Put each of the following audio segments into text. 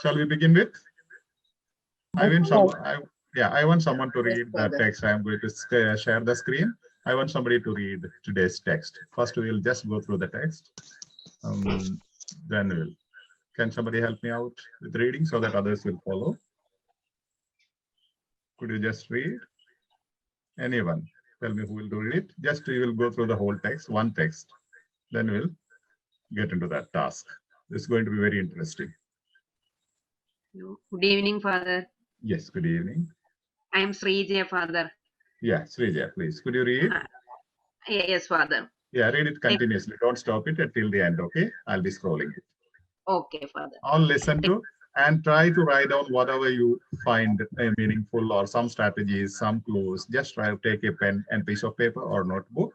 Shall we begin with? I want someone to Yes, read the Father. text. I am going to share the screen. I want somebody to read today's text. First, we will just go through the text. Then we'll. Can somebody help me out with reading so that others will follow? Could you just read? Anyone? Tell me who will do it. Just we will go through the whole text, one text. Then we'll get into that task. It's going to be very interesting. Good evening, Father. Yes, good evening. I am Srijaya, Father. Yeah, Srijaya, please. Could you read? Yes, Father. Yeah, read it continuously. Don't stop it until the end, okay? I'll be scrolling it. Okay, Father. All listen to and try to write down whatever you find meaningful or some strategies, some clues. Just try to take a pen and piece of paper or notebook.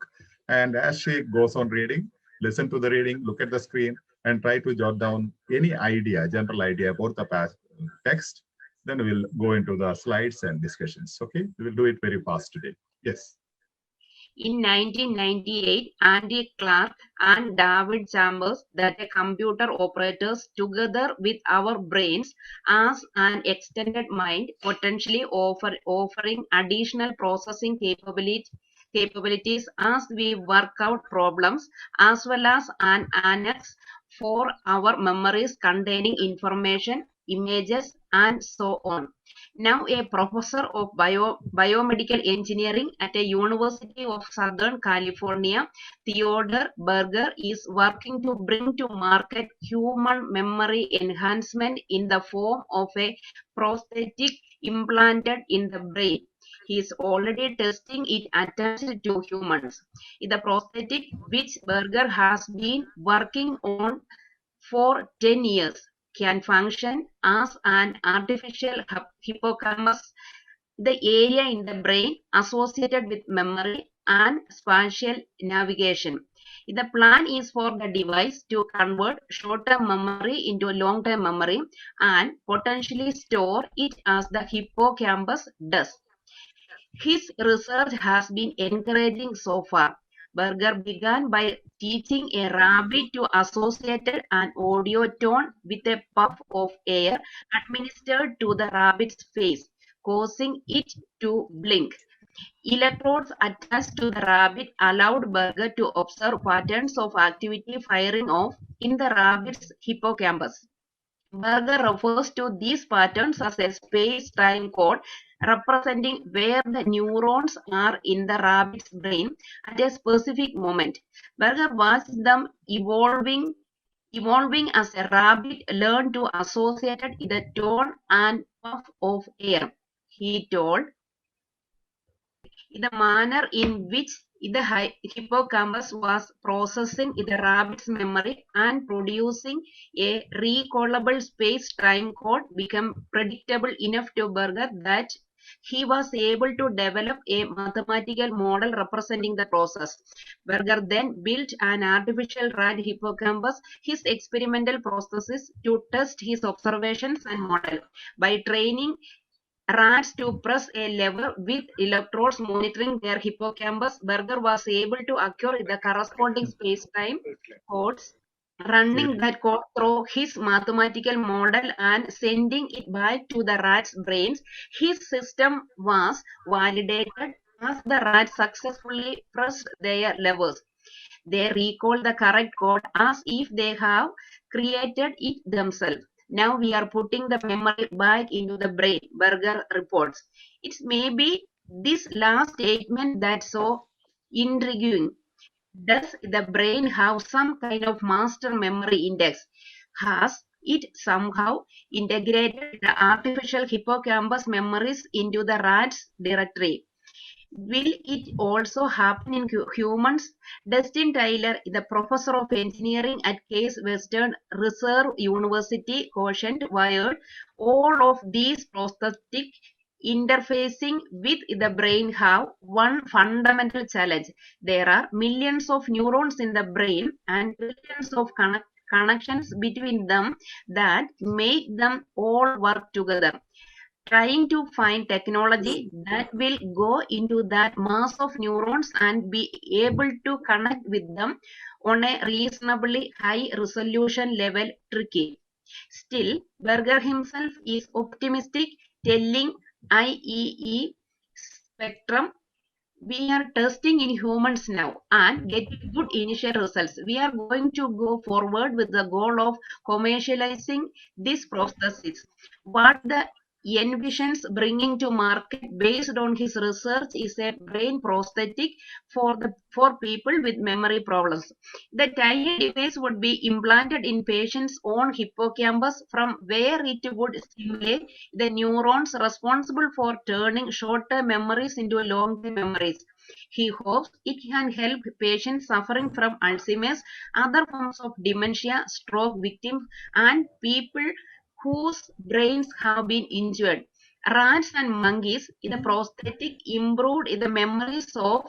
And as she goes on reading, listen to the reading, look at the screen, and try to jot down any idea, general idea about the past text. Then we'll go into the slides and discussions. Okay, we will do it very fast today. Yes. In 1998, Andy Clark and David Chambers, that computer operators together with our brains as an extended mind, potentially offering additional processing capabilities as we work out problems, as well as an annex for our memories containing information, images, and so on. Now a professor of biomedical engineering at a University of Southern California, Theodore Berger is working to bring to market human memory enhancement in the form of a prosthetic implanted in the brain. He is already testing it attached to humans. The prosthetic, which Berger has been working on for 10 years, can function as an artificial hippocampus, the area in the brain associated with memory and spatial navigation. The plan is for the device to convert short-term memory into long-term memory and potentially store it as the hippocampus does. His research has been encouraging so far. Berger began by teaching a rabbit to associate an audio tone with a puff of air administered to the rabbit's face, causing it to blink. Electrodes attached to the rabbit allowed Berger to observe patterns of activity firing off in the rabbit's hippocampus. Berger refers to these patterns as a space-time code representing where the neurons are in the rabbit's brain at a specific moment. Berger watched them evolving as a rabbit learned to associate the tone and puff of air. He told the manner in which the hippocampus was processing the rabbit's memory and producing a recallable space-time code became predictable enough to Berger that he was able to develop a mathematical model representing the process. Berger then built an artificial rat hippocampus, his experimental processes to test his observations and model. By training rats to press a lever with electrodes monitoring their hippocampus, Berger was able to acquire the corresponding space-time codes, running that code through his mathematical model and sending it back to the rats' brains. His system was validated as the rats successfully pressed their levers. They recall the correct code as if they have created it themselves. Now we are putting the memory back into the brain, Berger reports. It's maybe this last statement that's so intriguing. Does the brain have some kind of master memory index? Has it somehow integrated the artificial hippocampus memories into the rat's directory? Will it also happen in humans? Dustin Tyler, the professor of engineering at Case Western Reserve University, cautioned wired all of these prosthetic interfacing with the brain have one fundamental challenge. There are millions of neurons in the brain and trillions of connections between them that make them all work together. Trying to find technology that will go into that mass of neurons and be able to connect with them on a reasonably high resolution level tricky. Still, Berger himself is optimistic, telling IEE Spectrum, we are testing in humans now and getting good initial results. We are going to go forward with the goal of commercializing these processes. What the envisions bringing to market based on his research is a brain prosthetic for people with memory problems. The tiny device would be implanted in patients' own hippocampus, from where it would stimulate the neurons responsible for turning short-term memories into long-term memories. He hopes it can help patients suffering from Alzheimer's, other forms of dementia, stroke victims, and people whose brains have been injured. Rats and monkeys, the prosthetic improved the memories of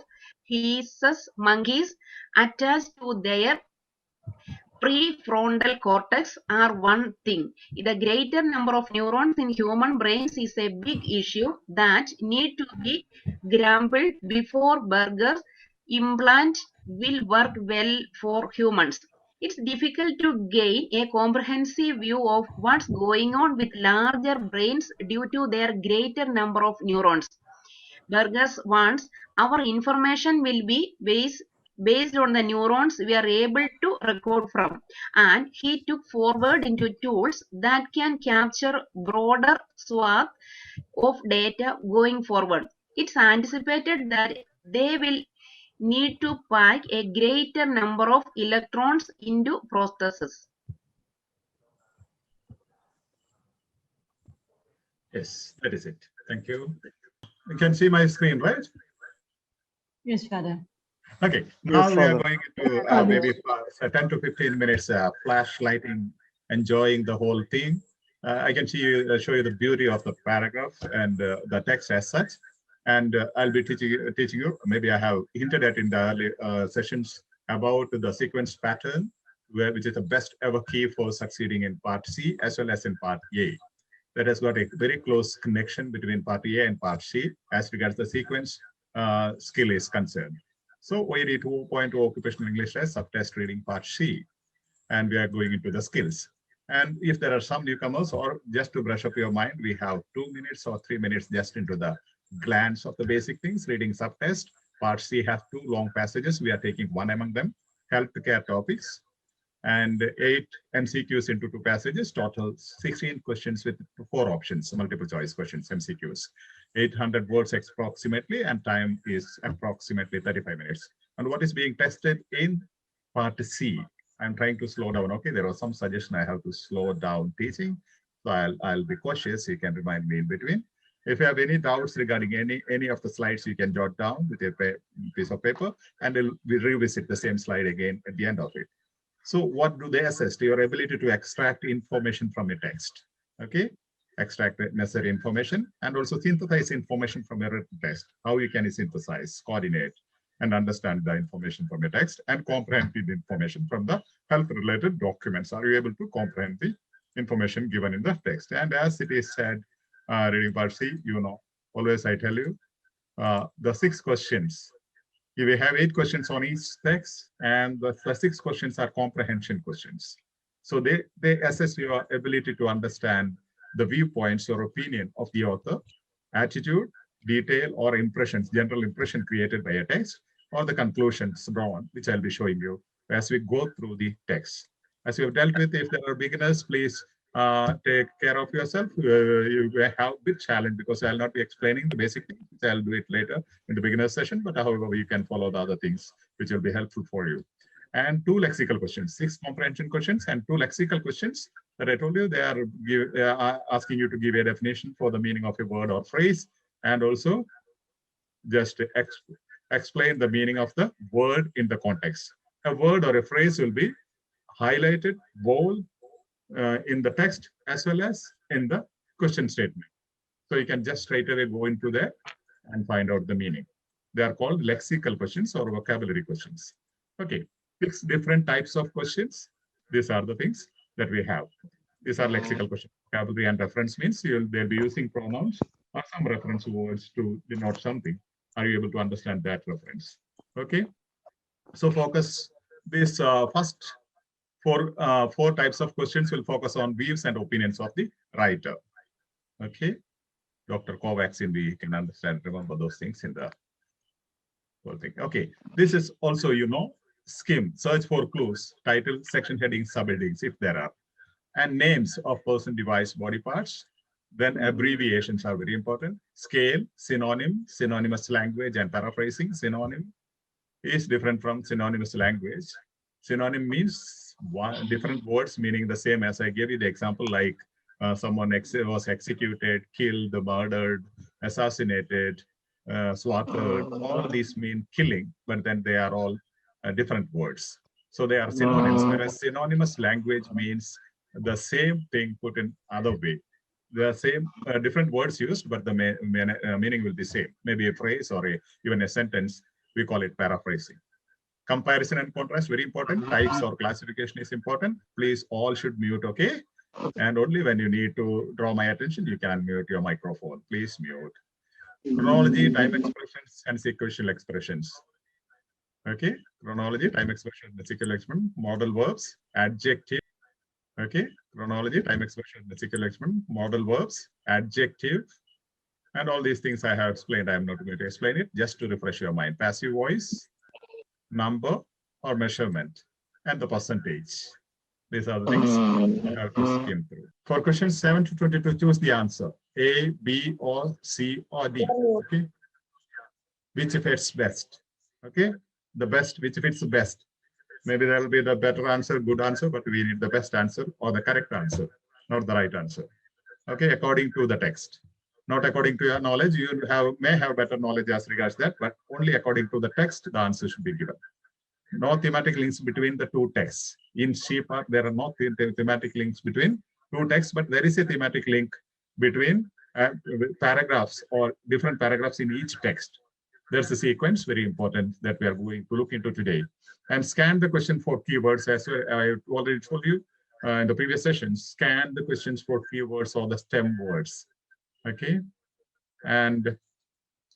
rhesus monkeys attached to their prefrontal cortex are one thing. The greater number of neurons in human brains is a big issue that need to be grappled before Berger's implant will work well for humans. It's difficult to gain a comprehensive view of what's going on with larger brains due to their greater number of neurons. Burgess wants our information will be based on the neurons we are able to record from, and he took forward into tools that can capture broader swath of data going forward. It's anticipated that they will need to pack a greater number of electrons into processes. Yes, that is it. Thank you. You can see my screen, right? Yes, Father. Okay, now Yes, we are Father. going into maybe 10 to 15 minutes flashlighting, enjoying the whole thing. I can show you the beauty of the paragraph and the text as such. And I'll be teaching you, maybe I have hinted at in the early sessions about the sequence pattern, which is the best ever key for succeeding in part C as well as in part A. That has got a very close connection between part A and part C as regards the sequence skill is concerned. So OED 2.0 Occupational English Test Subtest Reading Part C, and we are going into the skills. And if there are some newcomers, or just to brush up your mind, we have 2 minutes or 3 minutes just into the glance of the basic things. Reading subtest. Part C has 2 long passages. We are taking one among them. Healthcare topics. And 8 MCQs into 2 passages, total 16 questions with 4 options, multiple choice questions, MCQs. 800 words approximately, and time is approximately 35 minutes. And what is being tested in part C? I'm trying to slow down. Okay, there was some suggestion I have to slow down teaching. So I'll be cautious. You can remind me in between. If you have any doubts regarding any of the slides, you can jot down with a piece of paper, and we'll revisit the same slide again at the end of it. So what do they assess? Your ability to extract information from a text, okay? Extract necessary information and also synthesize information from a written text. How you can synthesize, coordinate, and understand the information from a text and comprehend the information from the health-related documents. Are you able to comprehend the information given in the text? And as it is said, reading part C, you know, always I tell you, the 6 questions, we have 8 questions on each text, and the 6 questions are comprehension questions. So they assess your ability to understand the viewpoints or opinion of the author, attitude, detail, or impressions, general impression created by a text, or the conclusions drawn, which I'll be showing you as we go through the text. As we have dealt with, if there are beginners, please take care of yourself. You have a bit challenge because I'll not be explaining the basic things. I'll do it later in the beginner session, but however, you can follow the other things which will be helpful for you. And 2 lexical questions, 6 comprehension questions and 2 lexical questions that I told you. They are asking you to give a definition for the meaning of a word or phrase, and also just explain the meaning of the word in the context. A word or a phrase will be highlighted, bold, in the text as well as in the question statement. So you can just straight away go into there and find out the meaning. They are called lexical questions or vocabulary questions. Okay, 6 different types of questions. These are the things that we have. These are lexical questions. Vocabulary and reference means they'll be using pronouns or some reference words to denote something. Are you able to understand that reference? Okay, so focus this first Four types of questions will focus on views and opinions of the writer. Okay. Dr. Covaxin, we can understand, remember those things in the whole thing. Okay. This is also, skim, search for clues, title, section headings, subheadings, if there are, and names of person, device, body parts. Then abbreviations are very important. Scale, synonym, synonymous language, and paraphrasing. Synonym is different from synonymous language. Synonym means different words meaning the same, as I gave you the example, like someone was executed, killed, murdered, assassinated, slaughtered. All of these mean killing, but then they are all different words. So they are synonyms, whereas synonymous language means the same thing put in other way. The same different words used, but the meaning will be same. Maybe a phrase or even a sentence, we call it paraphrasing. Comparison and contrast, very important. Types or classification is important. Please all should mute, okay? And only when you need to draw my attention, you can mute your microphone. Please mute. Chronology, time expressions, and sequential expressions. Okay, chronology, time expression, sequential expression, modal verbs, adjective. Okay, chronology, time expression, sequential expression, modal verbs, adjective, and all these things I have explained. I am not going to explain it, just to refresh your mind. Passive voice, number or measurement, and the percentage. These are the things you have to skim through. For questions 7 to 22, choose the answer. A, B, or C, or D. Okay. Which fits best. Okay. The best, which fits the best. Maybe there will be the better answer, good answer, but we need the best answer or the correct answer, not the right answer. Okay, according to the text. Not according to your knowledge. You may have better knowledge as regards that, but only according to the text, the answer should be given. No thematic links between the two texts. In C part, there are no thematic links between two texts, but there is a thematic link between paragraphs or different paragraphs in each text. There's a sequence, very important, that we are going to look into today. And scan the question for keywords, as I already told you in the previous sessions. Scan the questions for keywords or the STEM words. Okay. And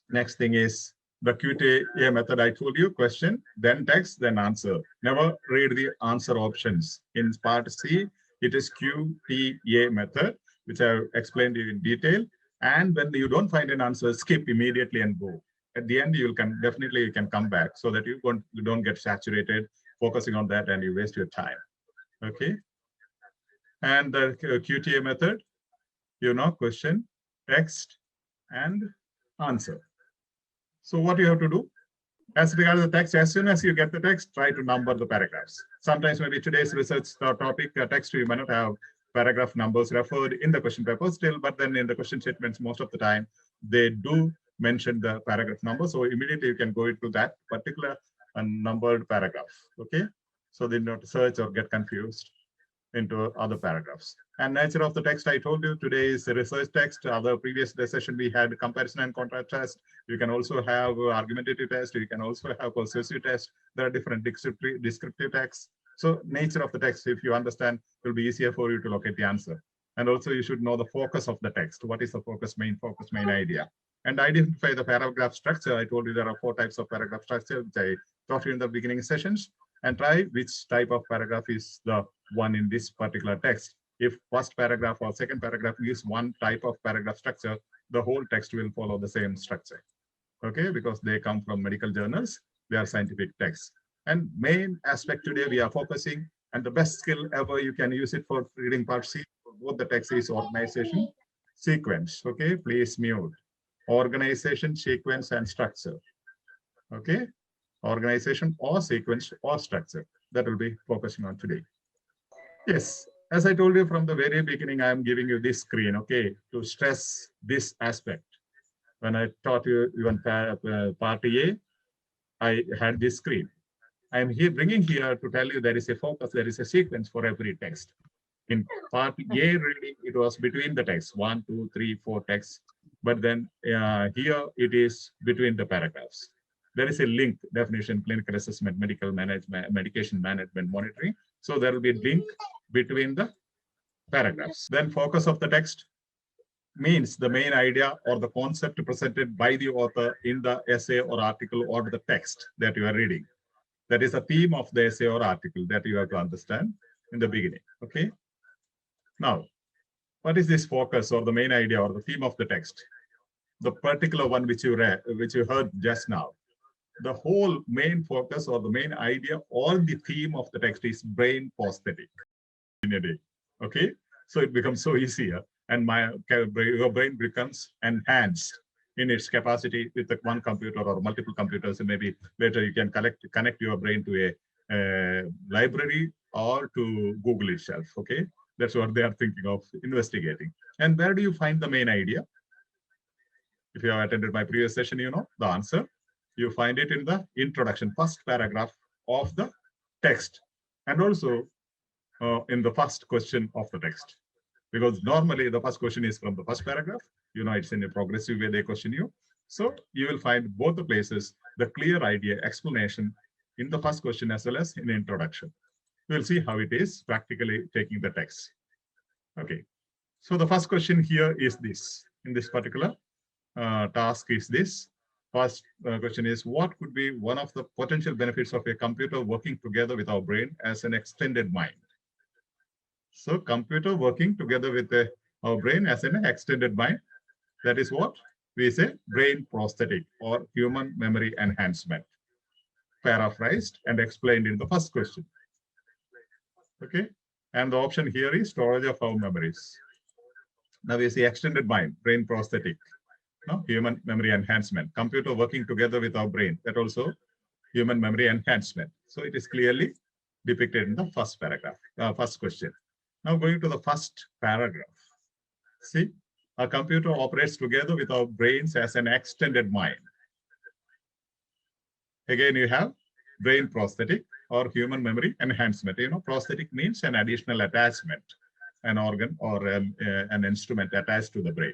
next thing is the QTA method. I told you, question, then text, then answer. Never read the answer options. In part C, it is QTA method, which I have explained in detail. And when you don't find an answer, skip immediately and go. At the end, you can definitely come back, so that you don't get saturated focusing on that and you waste your time. Okay. And the QTA method, question, text, and answer. So what you have to do, as regards the text, as soon as you get the text, try to number the paragraphs. Sometimes maybe today's research topic text, you may not have paragraph numbers referred in the question paper still, but then in the question statements, most of the time, they do mention the paragraph number. So immediately you can go into that particular numbered paragraph. Okay. So they not search or get confused into other paragraphs. And nature of the text, I told you today is a research text. Other previous session we had comparison and contrast test. You can also have argumentative test. You can also have persuasive test. There are different descriptive texts. So nature of the text, if you understand, it will be easier for you to locate the answer. And also you should know the focus of the text. What is the focus, main idea? And identify the paragraph structure. I told you there are 4 types of paragraph structure, which I taught you in the beginning sessions. And try which type of paragraph is the one in this particular text. If first paragraph or second paragraph is one type of paragraph structure, the whole text will follow the same structure. Okay, because they come from medical journals, they are scientific texts. And main aspect today we are focusing, and the best skill ever you can use it for reading part C, both the text is organization, sequence. Okay, please mute. Organization, sequence, and structure. Okay, organization or sequence or structure. That will be focusing on today. Yes, as I told you from the very beginning, I am giving you this screen, okay, to stress this aspect. When I taught you even part A, I had this screen. I am here bringing here to tell you there is a focus, there is a sequence for every text. In part A reading, it was between the texts, 1, 2, 3, 4 texts. But then here it is between the paragraphs. There is a link, definition, clinical assessment, medical management, medication management, monitoring. So there will be a link between the paragraphs. Then focus of the text means the main idea or the concept presented by the author in the essay or article or the text that you are reading. That is the theme of the essay or article that you have to understand. in the beginning. Okay. Now, what is this focus or the main idea or the theme of the text? The particular one which you read, which you heard just now. The whole main focus or the main idea or the theme of the text is brain prosthetic in a day. Okay. So it becomes so easier and your brain becomes enhanced in its capacity with the one computer or multiple computers, and maybe later you can connect your brain to a library or to Google itself. Okay, that's what they are thinking of investigating. And where do you find the main idea? If you have attended my previous session, you know the answer. You find it in the introduction, first paragraph of the text, and also in the first question of the text. Because normally the first question is from the first paragraph. You know, it's in a progressive way they question you. So you will find both the places the clear idea explanation in the first question as well as in the introduction. We'll see how it is practically taking the text. Okay. So the first question here is this. In this particular task is this. First question is, what could be one of the potential benefits of a computer working together with our brain as an extended mind? So computer working together with our brain as an extended mind. That is what we say brain prosthetic or human memory enhancement. Paraphrased and explained in the first question. Okay. And the option here is storage of our memories. Now we see extended mind, brain prosthetic, no, human memory enhancement, computer working together with our brain. That also human memory enhancement. So it is clearly depicted in the first paragraph, first question. Now going to the first paragraph. See, a computer operates together with our brains as an extended mind. Again, you have brain prosthetic or human memory enhancement. You know, prosthetic means an additional attachment, an organ or an instrument attached to the brain.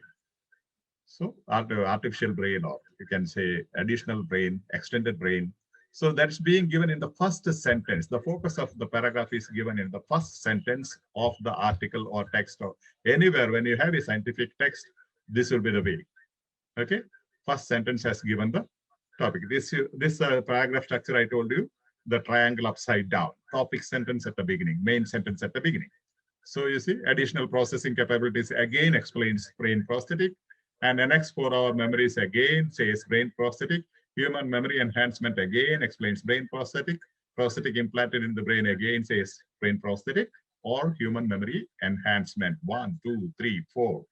So artificial brain, or you can say additional brain, extended brain. So that's being given in the first sentence. The focus of the paragraph is given in the first sentence of the article or text, or anywhere when you have a scientific text, this will be the way. Okay. First sentence has given the topic. This paragraph structure I told you, the triangle upside down. Topic sentence at the beginning, main sentence at the beginning. So you see, additional processing capabilities again explains brain prosthetic, and annex for our memories again says brain prosthetic. Human memory enhancement again explains brain prosthetic. Prosthetic implanted in the brain again says brain prosthetic or human memory enhancement. 1, 2, 3, 4,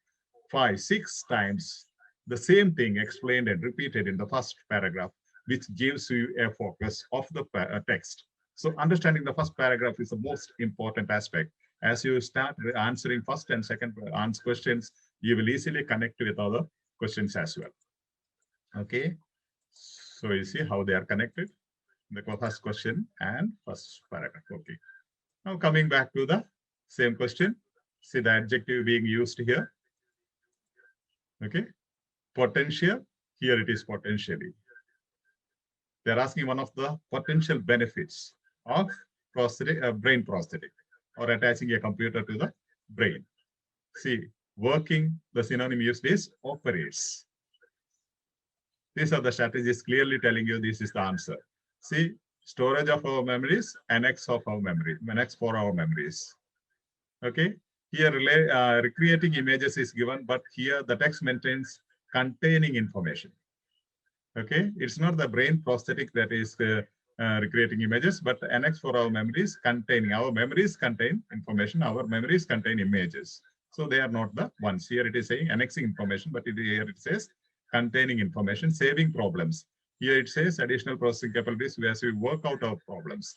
5, 6 times the same thing explained and repeated in the first paragraph, which gives you a focus of the text. So understanding the first paragraph is the most important aspect. As you start answering first and second answer questions, you will easily connect with other questions as well. Okay. So you see how they are connected, the first question and first paragraph. Okay. Now coming back to the same question, see the adjective being used here. Okay. Potential, here it is potentially. They're asking one of the potential benefits of prosthetic, brain prosthetic or attaching a computer to the brain. See, working, the synonym used is operates. These are the strategies clearly telling you this is the answer. See, storage of our memories, annex of our memory, annex for our memories. Okay, here recreating images is given, but here the text maintains containing information. Okay, it's not the brain prosthetic that is recreating images, but the annex for our memories containing, our memories contain information, our memories contain images. So they are not the ones. Here it is saying annexing information, but here it says containing information, saving problems. Here it says additional processing capabilities as we work out our problems.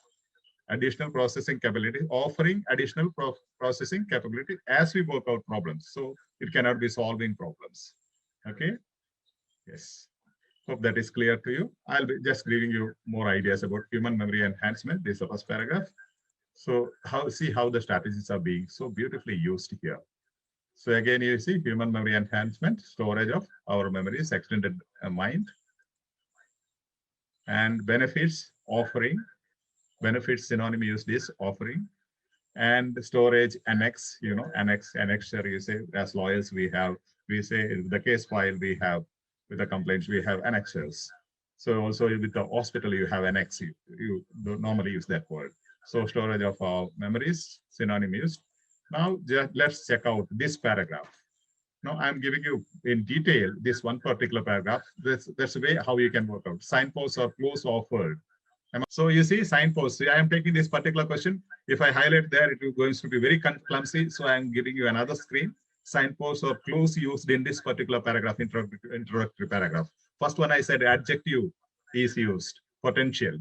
Additional processing capability, offering additional processing capability as we work out problems. So it cannot be solving problems. Okay. Yes. Hope that is clear to you. I'll be just giving you more ideas about human memory enhancement. This is the first paragraph. So see how the strategies are being so beautifully used here. So again, you see human memory enhancement, storage of our memories, extended mind, and benefits, offering. Benefits synonym used is offering, and storage, annex, you know, annexure, you say, as lawyers we say the case file we have, with the complaints we have annexures. So also with the hospital you have annex, you normally use that word. So storage of our memories, synonym used. Now let's check out this paragraph. Now I'm giving you in detail this one particular paragraph. That's the way how you can work out. Signposts or clues offered. So you see signposts. I am taking this particular question. If I highlight there, it is going to be very clumsy. So I'm giving you another screen. Signposts or clues used in this particular paragraph, introductory paragraph. First one I said adjective is used, potential.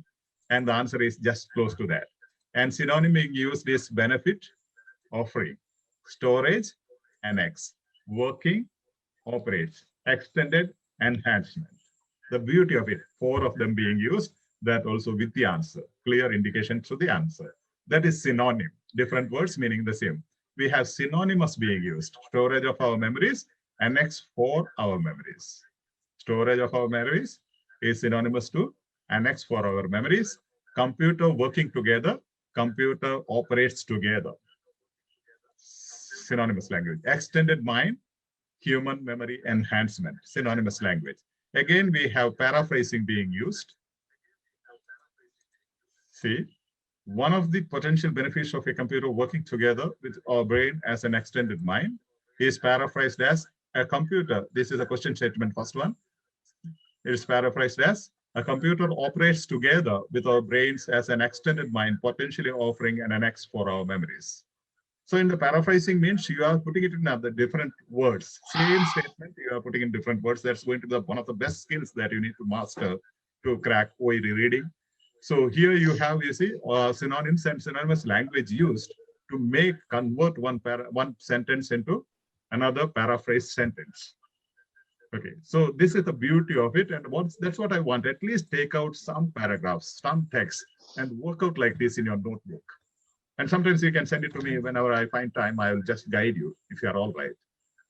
And the answer is just close to that. And synonym being used is benefit, offering, storage, annex, working, operate, extended, enhancement. The beauty of it, 4 of them being used, that also with the answer, clear indication to the answer. That is synonym, different words meaning the same. We have synonymous being used, storage of our memories, annex for our memories. Storage of our memories is synonymous to annex for our memories. Computer working together, computer operates together. Synonymous language. Extended mind, human memory enhancement, synonymous language. Again, we have paraphrasing being used. See, one of the potential benefits of a computer working together with our brain as an extended mind is paraphrased as a computer. This is a question statement, first one. It is paraphrased as a computer operates together with our brains as an extended mind, potentially offering an annex for our memories. So in the paraphrasing means you are putting it in the different words. Same statement, you are putting in different words. That's going to be one of the best skills that you need to master to crack OED reading. So here you have, you see, synonyms and synonymous language used to convert one sentence into another paraphrased sentence. Okay, so this is the beauty of it, and that's what I want. At least take out some paragraphs, some text, and work out like this in your notebook. And sometimes you can send it to me whenever I find time. I will just guide you if you are all right.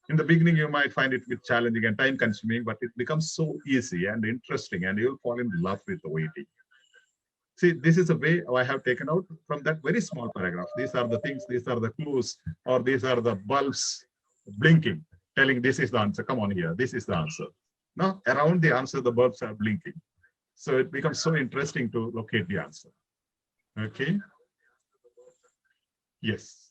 In the beginning, you might find it a bit challenging and time-consuming, but it becomes so easy and interesting, and you'll fall in love with the OED. See, this is a way I have taken out from that very small paragraph. These are the things, these are the clues, or these are the bulbs blinking, telling this is the answer. Come on here, this is the answer. Now, around the answer, the bulbs are blinking. So it becomes so interesting to locate the answer. Okay. Yes.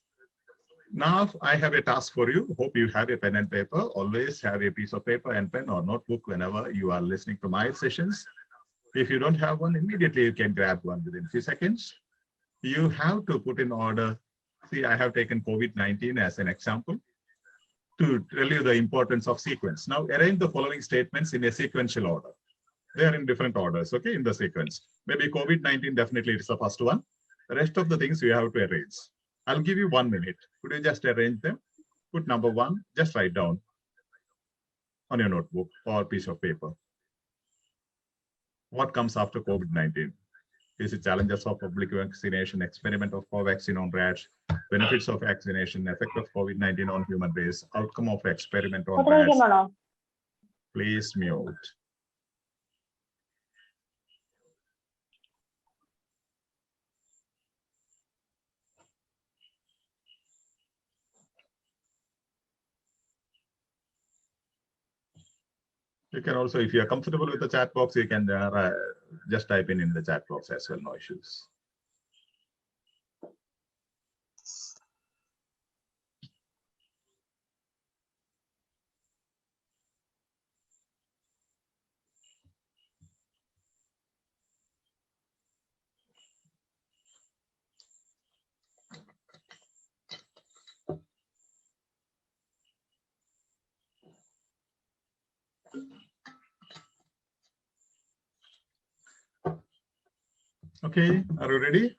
Now I have a task for you. Hope you have a pen and paper. Always have a piece of paper and pen or notebook whenever you are listening to my sessions. If you don't have one, immediately you can grab one within a few seconds. You have to put in order. See, I have taken COVID-19 as an example to tell you the importance of sequence. Now arrange the following statements in a sequential order. They are in different orders, okay, in the sequence. Maybe COVID-19 definitely is the first one. The rest of the things you have to arrange. I'll give you 1 minute. Could you just arrange them? Put number 1, just write down on your notebook or piece of paper. What comes after COVID-19? Is it challenges of public vaccination, experiment of vaccine on rats, benefits of vaccination, effect of COVID-19 on human race, outcome of experiment on rats? Please mute. You can also, if you are comfortable with the chat box, you can just type in the chat box as well, no issues. Okay, are you ready?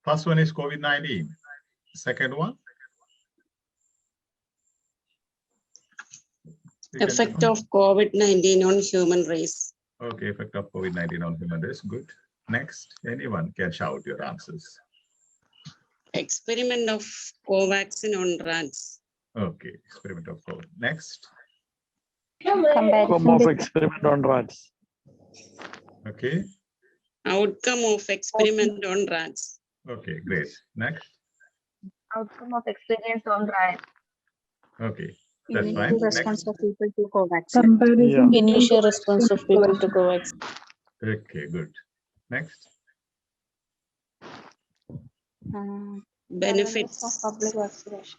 First one is COVID-19. Second one? Effect of COVID-19 on human race. Okay, effect of COVID-19 on human race. Good. Next, anyone can shout your answers. Experiment of Covaxin on rats. Okay, experiment of COVID. Next. Outcome of experiment on rats. Okay. Outcome of experiment on rats. Okay, great. Next. Outcome of experience on rats. Okay, that's fine. Response Next. of people to Covaxin. Yeah. Initial response of people to Covaxin. Okay, good. Next. Benefits. Challenges of public vaccination.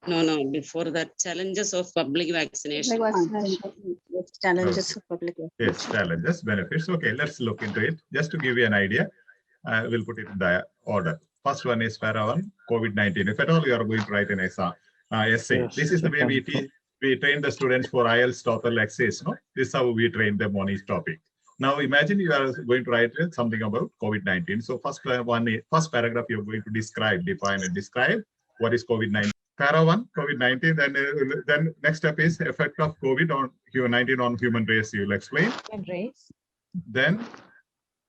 No, before that, challenges of public vaccination. Public vaccination. Challenges of public Yes, challenges, benefits. Okay, let's look into it. Just to give you an idea, we'll put it in the order. First one is para one, COVID-19. If at all you are going to write an essay, Yes, this is the way second. we train the students for IELTS, TOEFL, essays. No, this is how we train them on each topic. Now imagine you are going to write something about COVID-19. So first paragraph you're going to define and describe what is COVID-19. Para one, COVID-19. Then next step is effect of COVID-19 on human race. You'll explain. Human race. Then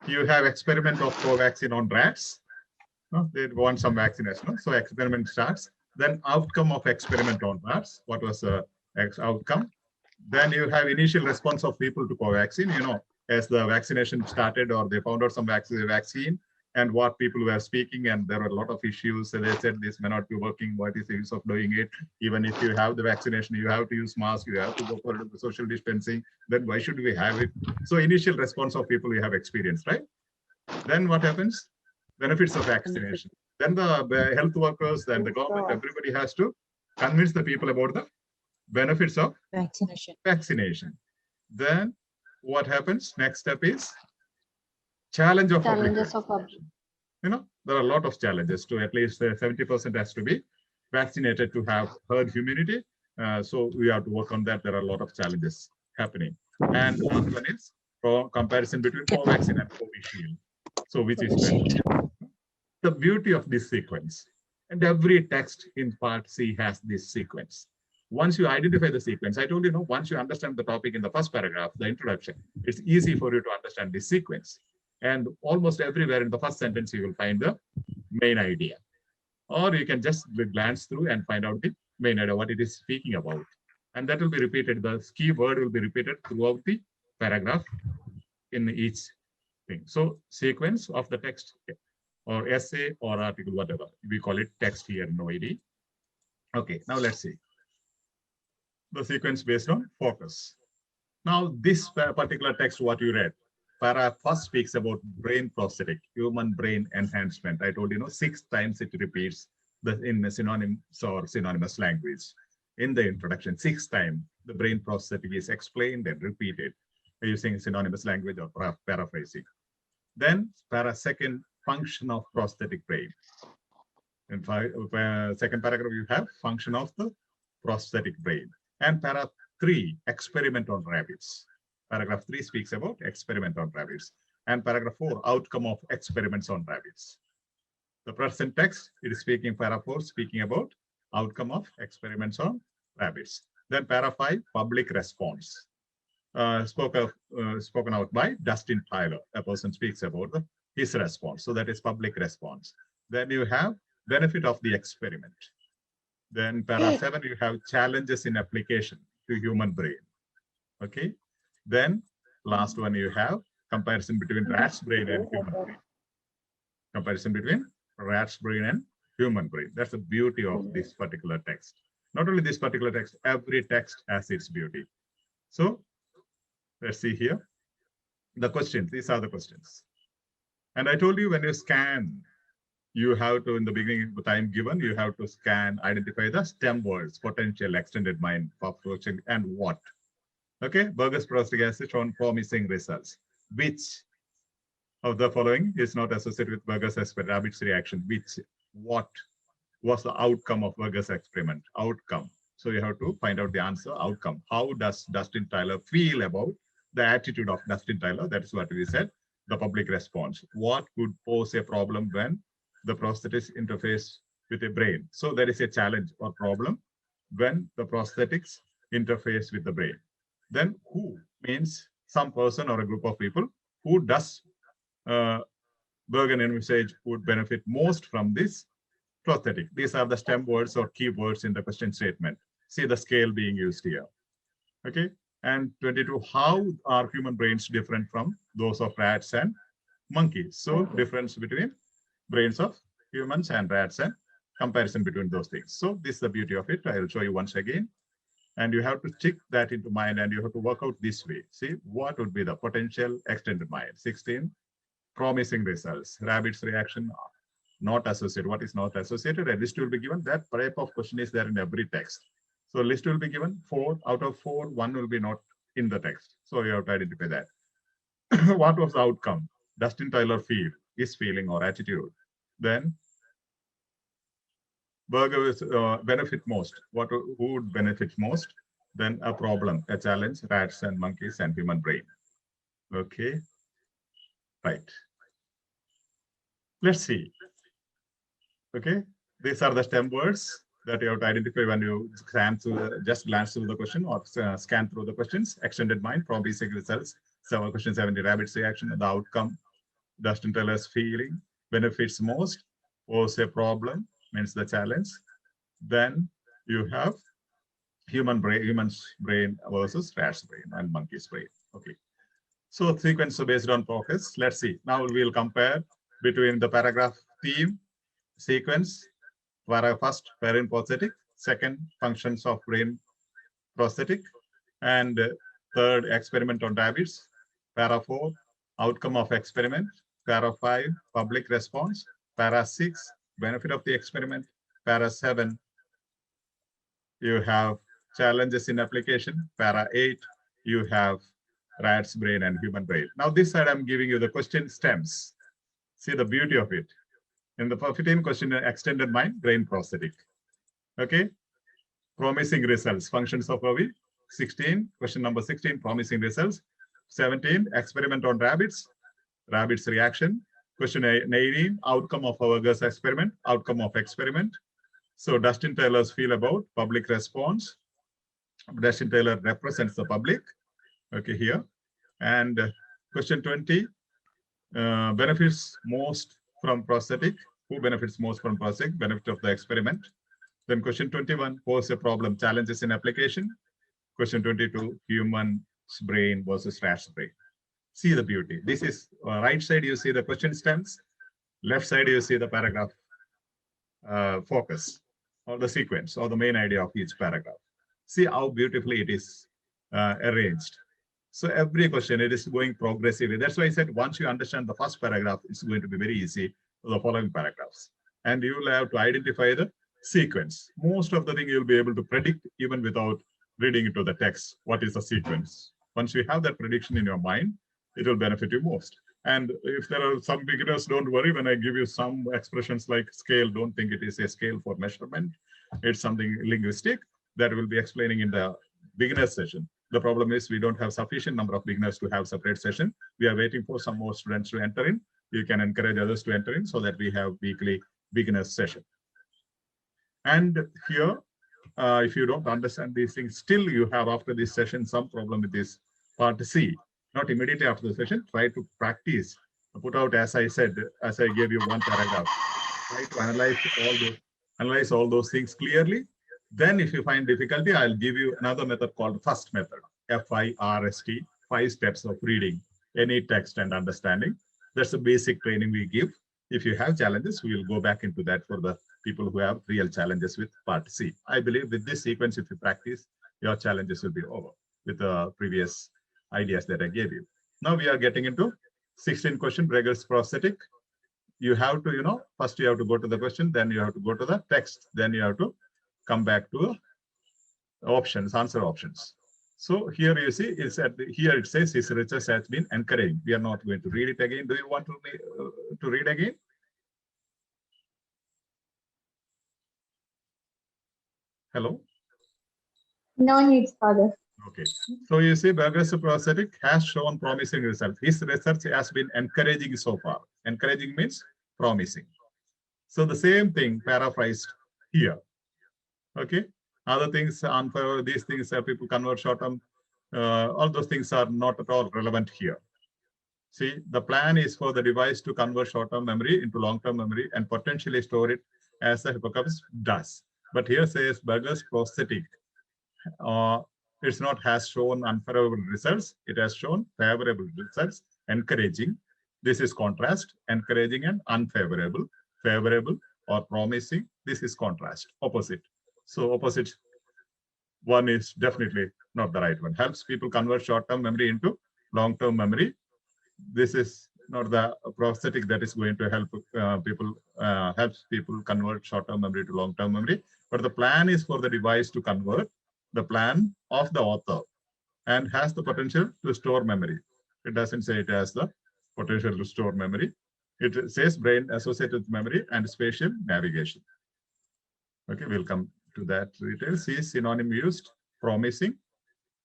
you have experiment of Covaxin on rats. No, they want some vaccination. No? So experiment starts. Then outcome of experiment on rats. What was the outcome? Then you have initial response of people to Covaxin. You know, as the vaccination started or they found out some vaccine and what people were speaking, and there were a lot of issues. So they said this may not be working. What is the use of doing it? Even if you have the vaccination, you have to use mask. You have to go for the social distancing. Then why should we have it? So initial response of people we have experienced, right? Then what happens? Benefits of vaccination. Then the health workers, then the government, everybody has to convince the people about the benefits of vaccination. Then what happens? Next step is challenge of public Challenges of public. You know, there are a lot of challenges to at least 70% has to be vaccinated to have herd immunity. So we have to work on that. There are a lot of challenges happening. And last one is comparison between Covaxin and Covishield. So which is better? The beauty of this sequence, and every text in part C has this sequence. Once you identify the sequence, I told you, once you understand the topic in the first paragraph, the introduction, it's easy for you to understand this sequence. And almost everywhere in the first sentence, you will find the main idea. Or you can just glance through and find out the main idea, what it is speaking about. And that will be repeated. The key word will be repeated throughout the paragraph in each thing. So sequence of the text or essay or article, whatever. We call it text here in OED. Okay, now let's see. The sequence based on focus. Now this particular text, what you read, para first speaks about brain prosthetic, human brain enhancement. I told you, 6 times it repeats in synonyms or synonymous language. In the introduction, 6 times the brain prosthetic is explained and repeated using synonymous language or paraphrasing. Then para second, function of prosthetic brain. In second paragraph, you have function of the prosthetic brain. And para 3, experiment on rabbits. Paragraph 3 speaks about experiment on rabbits. And paragraph 4, outcome of experiments on rabbits. The present text, it is speaking, para 4, speaking about outcome of experiments on rabbits. Then para 5, public response. Spoken out by Dustin Tyler. A person speaks about his response. So that is public response. Then you have benefit of the experiment. Then para 7, you have challenges in application to human brain. Okay. Then last one, you have comparison between rat's brain and human brain. Comparison between rat's brain and human brain. That's the beauty of this particular text. Not only this particular text, every text has its beauty. So let's see here. The questions, these are the questions. And I told you when you scan, you have to, in the beginning of the time given, you have to scan, identify the STEM words, potential, extended mind, approaching, and what. Okay, Burgess prosthetic has shown promising results. Which of the following is not associated with Burgess experiment, rabbit's reaction? What was the outcome of Burgess experiment? Outcome. So you have to find out the answer, outcome. How does Dustin Tyler feel about the attitude of Dustin Tyler? That is what we said, the public response. What could pose a problem when the prosthetics interface with the brain? So there is a challenge or problem when the prosthetics interface with the brain. Then who means some person or a group of people. Who does Bergen envisage would benefit most from this prosthetic? These are the STEM words or keywords in the question statement. See the scale being used here. Okay. And 22, how are human brains different from those of rats and monkeys? So difference between brains of humans and rats and comparison between those things. So this is the beauty of it. I will show you once again. And you have to stick that into mind and you have to work out this way. See, what would be the potential extended mind? 16, promising results. Rabbit's reaction, not associated. What is not associated? A list will be given. That type of question is there in every text. So list will be given 4 out of 4, 1 will be not in the text. So you have to identify that. What was the outcome? Dustin Tyler feel, his feeling or attitude. Then Burger is benefit most. Who would benefit most? Then a problem, a challenge, rats and monkeys and human brain. Okay, right. Let's see. Okay, these are the STEM words that you have to identify when you scan through, just glance through the question or scan through the questions. Extended mind, probabilistic results, 7 questions, 70 rabbits reaction, the outcome, Dustin Tyler's feeling, benefits most, pose a problem, means the challenge. Then you have human's brain versus rat's brain and monkey's brain. Okay. So sequence based on focus. Let's see. Now we'll compare between the paragraph theme, sequence, first parent prosthetic, second functions of brain prosthetic, and third experiment on rabbits, para 4, outcome of experiment, para 5, public response, para 6, benefit of the experiment, para 7, you have challenges in application, para 8, you have rat's brain and human brain. Now this side I'm giving you the question stems. See the beauty of it. In the 15 question, extended mind, brain prosthetic. Okay, promising results, functions of Ravi. 16, question number 16, promising results. 17, experiment on rabbits, rabbits reaction. Question 18, outcome of our girls experiment, outcome of experiment. So Dustin Tyler's feel about public response. Dustin Tyler represents the public. Okay, here. And question 20, benefits most from prosthetic. Who benefits most from prosthetic? Benefit of the experiment. Then question 21, pose a problem, challenges in application. Question 22, human's brain versus rat's brain. See the beauty. This is right side, you see the question stems. Left side, you see the paragraph focus or the sequence or the main idea of each paragraph. See how beautifully it is arranged. So every question, it is going progressively. That's why I said once you understand the first paragraph, it's going to be very easy for the following paragraphs. And you will have to identify the sequence. Most of the thing you'll be able to predict even without reading into the text. What is the sequence? Once you have that prediction in your mind, it will benefit you most. And if there are some beginners, don't worry. When I give you some expressions like scale, don't think it is a scale for measurement. It's something linguistic that will be explaining in the beginner session. The problem is we don't have sufficient number of beginners to have separate session. We are waiting for some more students to enter in. You can encourage others to enter in so that we have weekly beginners session. And here, if you don't understand these things, still you have after this session some problem with this part C. Not immediately after the session, try to practice. Put out, as I said, as I gave you one paragraph, try to analyze all those things clearly. Then if you find difficulty, I'll give you another method called FIRST method, F-I-R-S-T, 5 steps of reading any text and understanding. That's the basic training we give. If you have challenges, we will go back into that for the people who have real challenges with part C. I believe with this sequence, if you practice, your challenges will be over with the previous ideas that I gave you. Now we are getting into 16 question, Breger's prosthetic. You have to, first you have to go to the question, then you have to go to the text, then you have to come back to options, answer options. So here you see, it's here it says his research has been encouraging. We are not going to read it again. Do you want to read again? Hello? No needs, Father. Okay. So you see, Burger's prosthetic has shown promising results. His research has been encouraging so far. Encouraging means promising. So the same thing paraphrased here. Okay. Other things, these things people convert short term. All those things are not at all relevant here. See, the plan is for the device to convert short-term memory into long-term memory and potentially store it as the hippocampus does. But here says Burger's prosthetic. It's not has shown unfavorable results. It has shown favorable results, encouraging. This is contrast, encouraging and unfavorable, favorable or promising. This is contrast, opposite. So opposite one is definitely not the right one. Helps people convert short-term memory into long-term memory. This is not the prosthetic that is going to help helps people convert short-term memory to long-term memory, but the plan is for the device to convert the plan of the author and has the potential to store memory. It doesn't say it has the potential to store memory. It says brain associated with memory and spatial navigation. Okay, we'll come to that detail. See synonym used: promising,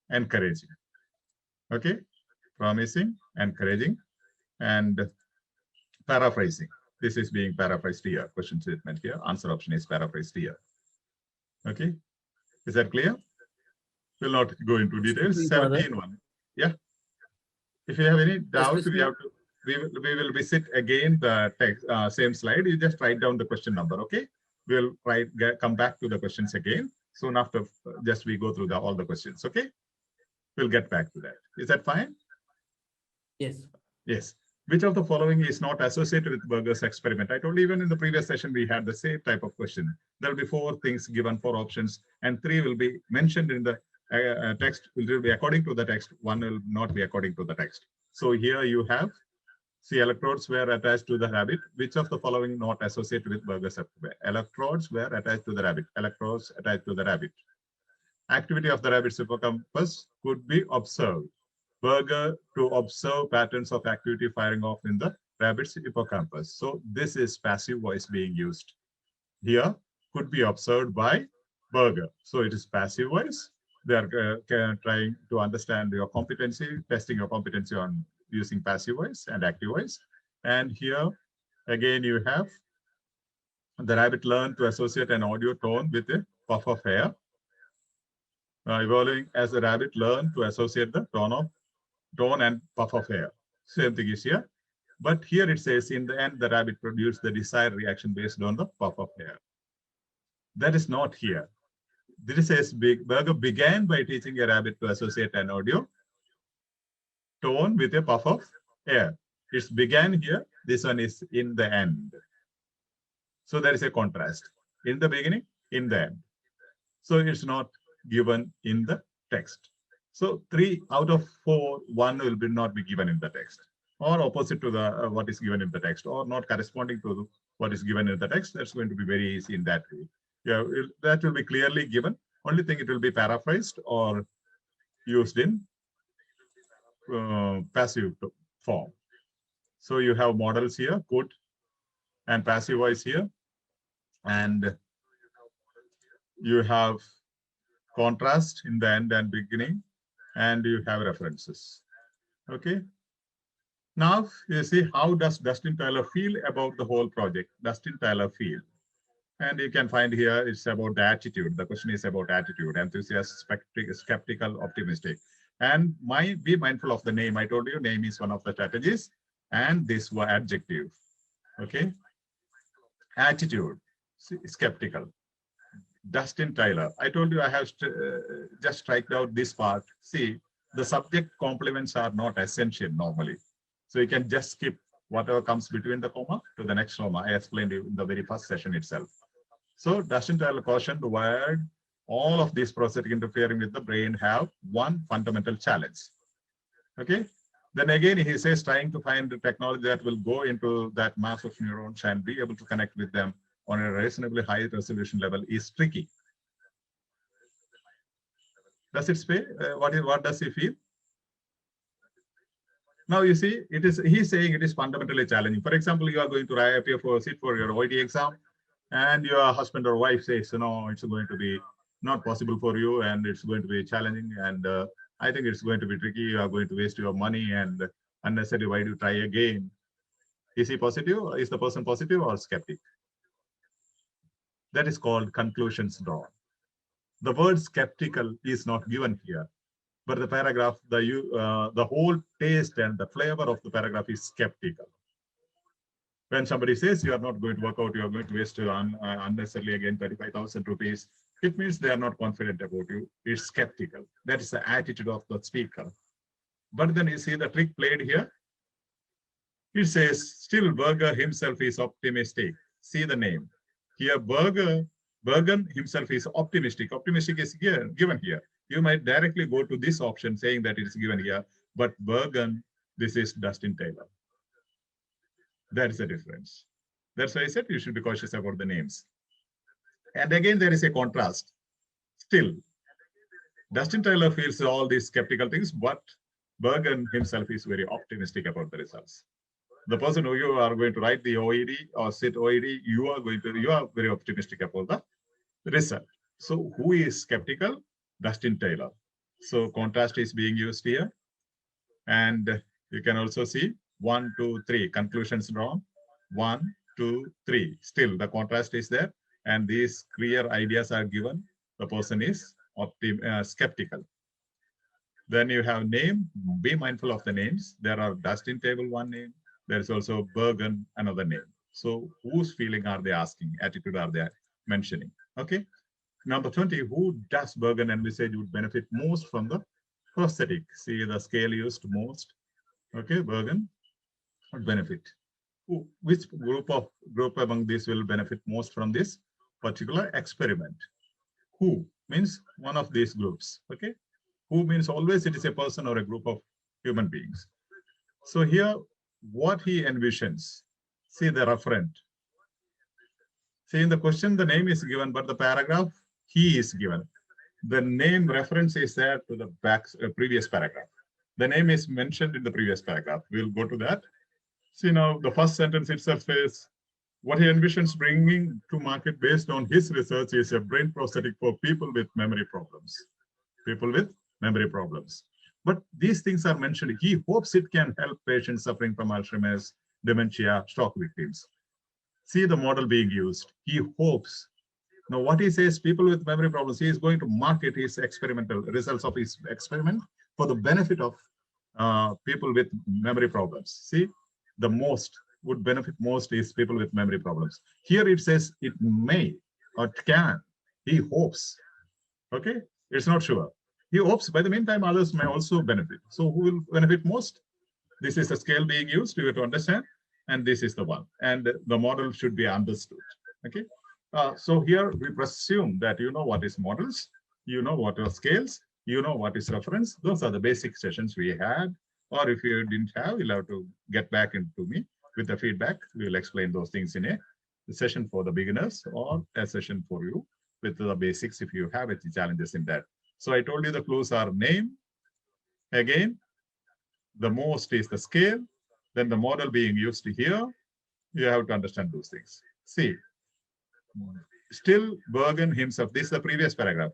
encouraging. Okay, promising, encouraging, and paraphrasing. This is being paraphrased here. Question statement here. Answer option is paraphrased here. Okay, is that clear? We'll not go into details. 17 one. Yeah. If you have any doubts, we will visit again the text, same slide. You just write down the question number. Okay. We'll come back to the questions again soon after. Just we go through all the questions. Okay. We'll get back to that. Is that fine? Yes. Yes. Which of the following is not associated with Berger's experiment? I told you even in the previous session, we had the same type of question. There'll be 4 things given, 4 options, and 3 will be mentioned in the text. Will be according to the text. 1 will not be according to the text. So here you have, see, electrodes were attached to the rabbit. Which of the following not associated with Berger's experiment? Electrodes were attached to the rabbit. Electrodes attached to the rabbit. Activity of the rabbit's hippocampus could be observed. Berger to observe patterns of activity firing off in the rabbit's hippocampus. So this is passive voice being used. Here could be observed by Berger. So it is passive voice. They are trying to understand your competency, testing your competency on using passive voice and active voice. And here again you have the rabbit learned to associate an audio tone with a puff of air. Evolving as the rabbit learned to associate the tone and puff of air. Same thing is here. But here it says in the end, the rabbit produced the desired reaction based on the puff of air. That is not here. This says Berger began by teaching a rabbit to associate an audio tone with a puff of air. It's began here. This one is in the end. So there is a contrast. In the beginning, in the end. So it's not given in the text. So 3 out of 4, 1 will not be given in the text, or opposite to the what is given in the text, or not corresponding to what is given in the text. That's going to be very easy in that way. Yeah, that will be clearly given. Only thing, it will be paraphrased or used in passive form. So you have models here, could, and passive voice here, and you have contrast in the end and beginning, and you have references. Okay. Now you see, how does Dustin Tyler feel about the whole project? Dustin Tyler feel. And you can find here it's about the attitude. The question is about attitude: enthusiastic, skeptical, optimistic. And be mindful of the name. I told you name is one of the strategies, and this was adjective. Okay. Attitude, skeptical. Dustin Tyler. I told you I have just strike out this part. See, the subject complements are not essential normally. So you can just skip whatever comes between the comma to the next comma. I explained it in the very first session itself. So Dustin Tyler cautioned the word, all of these processing interfering with the brain have one fundamental challenge. Okay. Then again, he says trying to find the technology that will go into that mass of neurons and be able to connect with them on a reasonably high resolution level is tricky. Does it say what does he feel? Now you see, he's saying it is fundamentally challenging. For example, you are going to appear for sit for your OED exam, and your husband or wife says, no, it's going to be not possible for you, and it's going to be challenging, and I think it's going to be tricky. You are going to waste your money and unnecessarily. Why do you try again? Is he positive? Is the person positive or skeptic? That is called conclusions drawn. The word skeptical is not given here, but the paragraph, the whole taste and the flavor of the paragraph is skeptical. When somebody says you are not going to work out, you are going to waste unnecessarily again 35,000 rupees, it means they are not confident about you. It's skeptical. That is the attitude of the speaker. But then you see the trick played here. It says still Berger himself is optimistic. See the name. Here Bergen himself is optimistic. Optimistic is here, given here. You might directly go to this option saying that it is given here, but Bergen, this is Dustin Tyler. That is the difference. That's why I said you should be cautious about the names. And again, there is a contrast. Still, Dustin Taylor feels all these skeptical things, but Bergen himself is very optimistic about the results. The person who you are going to write the OED or sit OED, you are very optimistic about the result. So who is skeptical? Dustin Taylor. So contrast is being used here. And you can also see 1, 2, 3 conclusions drawn. 1, 2, 3. Still the contrast is there. And these clear ideas are given. The person is skeptical. Then you have name. Be mindful of the names. There are Dustin Table one name. There is also Bergen, another name. So whose feeling are they asking? Attitude are they mentioning? Okay. Number 20, who does Bergen envisage would benefit most from the prosthetic? See the scale used most. Okay, Bergen would benefit. Which group among these will benefit most from this particular experiment? Who means one of these groups. Okay. Who means always it is a person or a group of human beings. So here, what he envisions, see the referent. See in the question, the name is given, but the paragraph, he is given. The name reference is there to the previous paragraph. The name is mentioned in the previous paragraph. We'll go to that. See now, the first sentence itself is, what he envisions bringing to market based on his research is a brain prosthetic for people with memory problems. People with memory problems. But these things are mentioned. He hopes it can help patients suffering from Alzheimer's, dementia, stroke victims. See the model being used. He hopes. Now, what he says, people with memory problems, he is going to market his experimental results of his experiment for the benefit of people with memory problems. See, the most would benefit most is people with memory problems. Here it says it may or it can. He hopes. Okay, it's not sure. He hopes by the meantime others may also benefit. So who will benefit most? This is the scale being used, you have to understand. And this is the one. And the model should be understood. Okay. So here we presume that you know what is models, you know what are scales, you know what is reference. Those are the basic sessions we had. Or if you didn't have, you'll have to get back into me with the feedback. We will explain those things in a session for the beginners or a session for you with the basics if you have any challenges in that. So I told you the clues are name. Again, the most is the scale. Then the model being used here. You have to understand those things. See, still Bergen himself, this is the previous paragraph.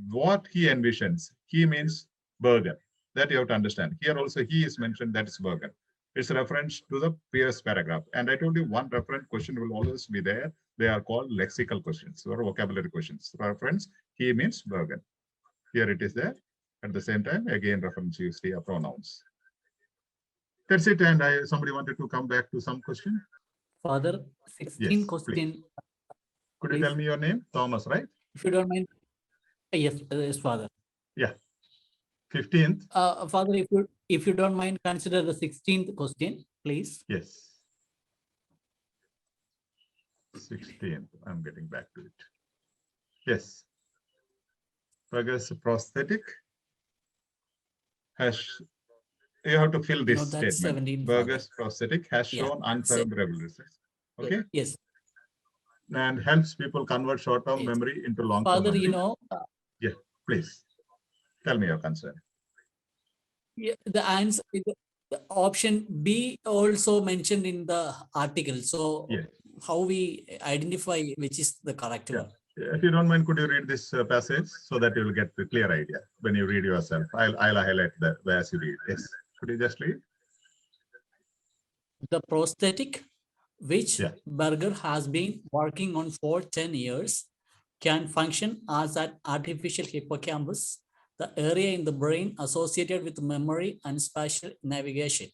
What he envisions, he means Bergen. That you have to understand. Here also he is mentioned, that is Bergen. It's a reference to the previous paragraph. And I told you one reference question will always be there. They are called lexical questions or vocabulary questions. Reference, he means Bergen. Here it is there. At the same time, again, reference used here, pronouns. That's it. And somebody wanted to come back to some question. Father, 16 Yes, question. Could you tell me your name? Thomas, right? If you don't mind. Yes, yes, Father. Yeah. 15th. Father, if you don't mind, consider the 16th question, please. Yes. 16th. I'm getting back to it. Yes. Berger's prosthetic has, you have to fill this No, that's statement. 17. Berger's prosthetic has shown unfavorable results. Okay. Yes. And helps people convert short-term Yes. memory into long-term Father, memory. you know. Yeah, please. Tell me your concern. Yeah, the answer, the option B also mentioned in the article. So Yes. how we identify which is the correct Yeah. one? If you don't mind, could you read this passage so that you will get the clear idea when you read yourself? I'll highlight that as you read. Yes. Could you just read? The prosthetic, which Yeah. Berger has been working on for 10 years, can function as an artificial hippocampus, the area in the brain associated with memory and spatial navigation.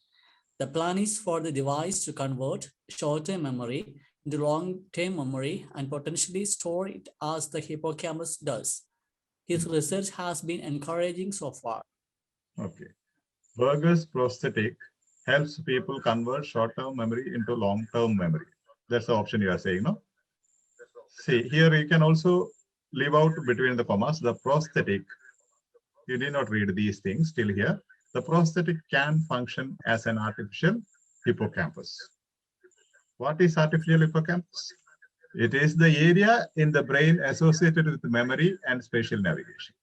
The plan is for the device to convert short-term memory into long-term memory and potentially store it as the hippocampus does. His research has been encouraging so far. Okay. Berger's prosthetic helps people convert short-term memory into long-term memory. That's the option you are saying, no? See, here you can also leave out between the commas, the prosthetic. You need not read these things till here. The prosthetic can function as an artificial hippocampus. What is artificial hippocampus? It is the area in the brain associated with memory and spatial navigation.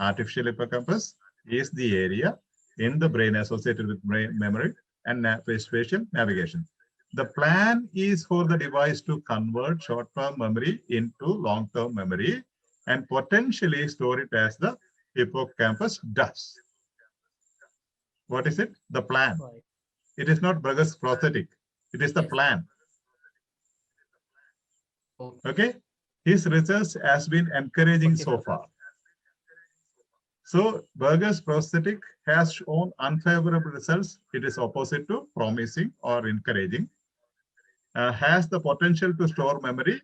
Artificial hippocampus is the area in the brain associated with brain memory and spatial navigation. The plan is for the device to convert short-term memory into long-term memory and potentially store it as the hippocampus does. What is it? The plan. Right. It is not Burger's prosthetic. It is the Yes. plan. Okay. Okay. His research has been encouraging Okay, so Father. far. So Burger's prosthetic has shown unfavorable results. It is opposite to promising or encouraging. Has the potential to store memory.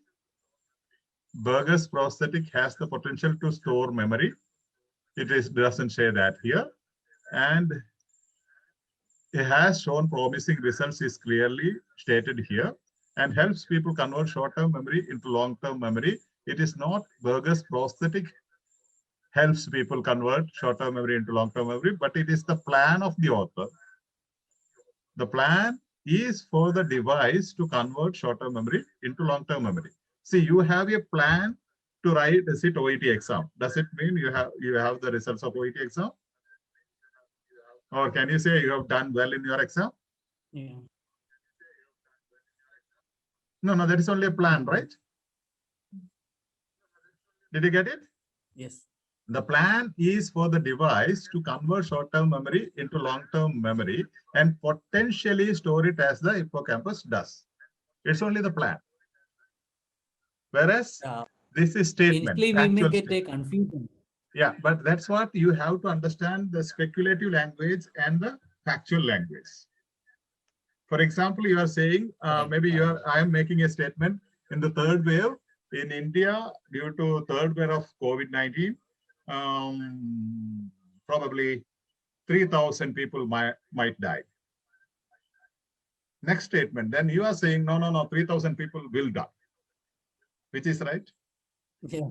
Burger's prosthetic has the potential to store memory. It doesn't say that here. And it has shown promising results is clearly stated here and helps people convert short-term memory into long-term memory. It is not Burger's prosthetic helps people convert short-term memory into long-term memory, but it is the plan of the author. The plan is for the device to convert short-term memory into long-term memory. See, you have a plan to write the SIT OET exam. Does it mean you have the results of OET exam? Or can you say you have done well in your exam? Yeah. No, that is only a plan, right? Did you get it? Yes. The plan is for the device to convert short-term memory into long-term memory and potentially store it as the hippocampus does. It's only the plan. Whereas this is statement. Initially, we may factual get a statement. confusion. Yeah, but that's what you have to understand, the speculative language and the factual language. For example, you are saying, maybe I am making a statement in the third wave in India due to third wave of COVID-19, probably 3,000 people might die. Next statement, then you are saying, no, 3,000 people will die. Which is right? Yeah.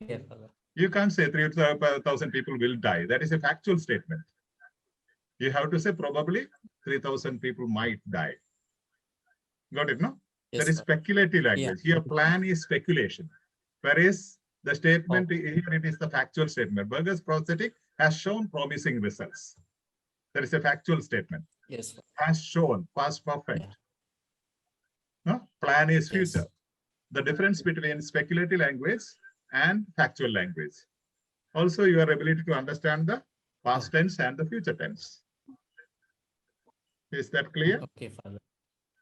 Yeah, Father. You can't say 3,000 people will die. That is a factual statement. You have to say probably 3,000 people might die. Got it, no? Yes, That is Father. speculative language. Yeah. Here, plan is speculation. Whereas the statement here, it is the factual statement. Burger's prosthetic has shown promising results. That is a factual statement. Yes, Father. Has shown, past perfect. Yeah. No? Plan is Yes. future. The difference between speculative language and factual language. Also, your ability to understand the past tense and the future tense. Is that clear? Okay, Father.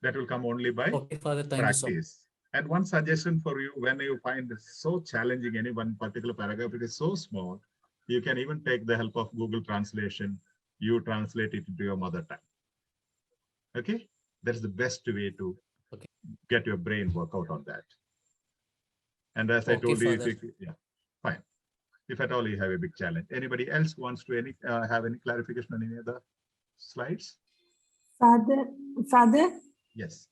That will come only by Okay, Father. Thank you so much. practice. And one suggestion for you, when you find it so challenging, any one particular paragraph, it is so small, you can even take the help of Google Translation. You translate it into your mother tongue. Okay? That's the best way to get your brain work out on that. And as I Okay, told you, Father. yeah, fine. If at all you have a big challenge. Anybody else wants to have any clarification on any other slides? Father, Yes.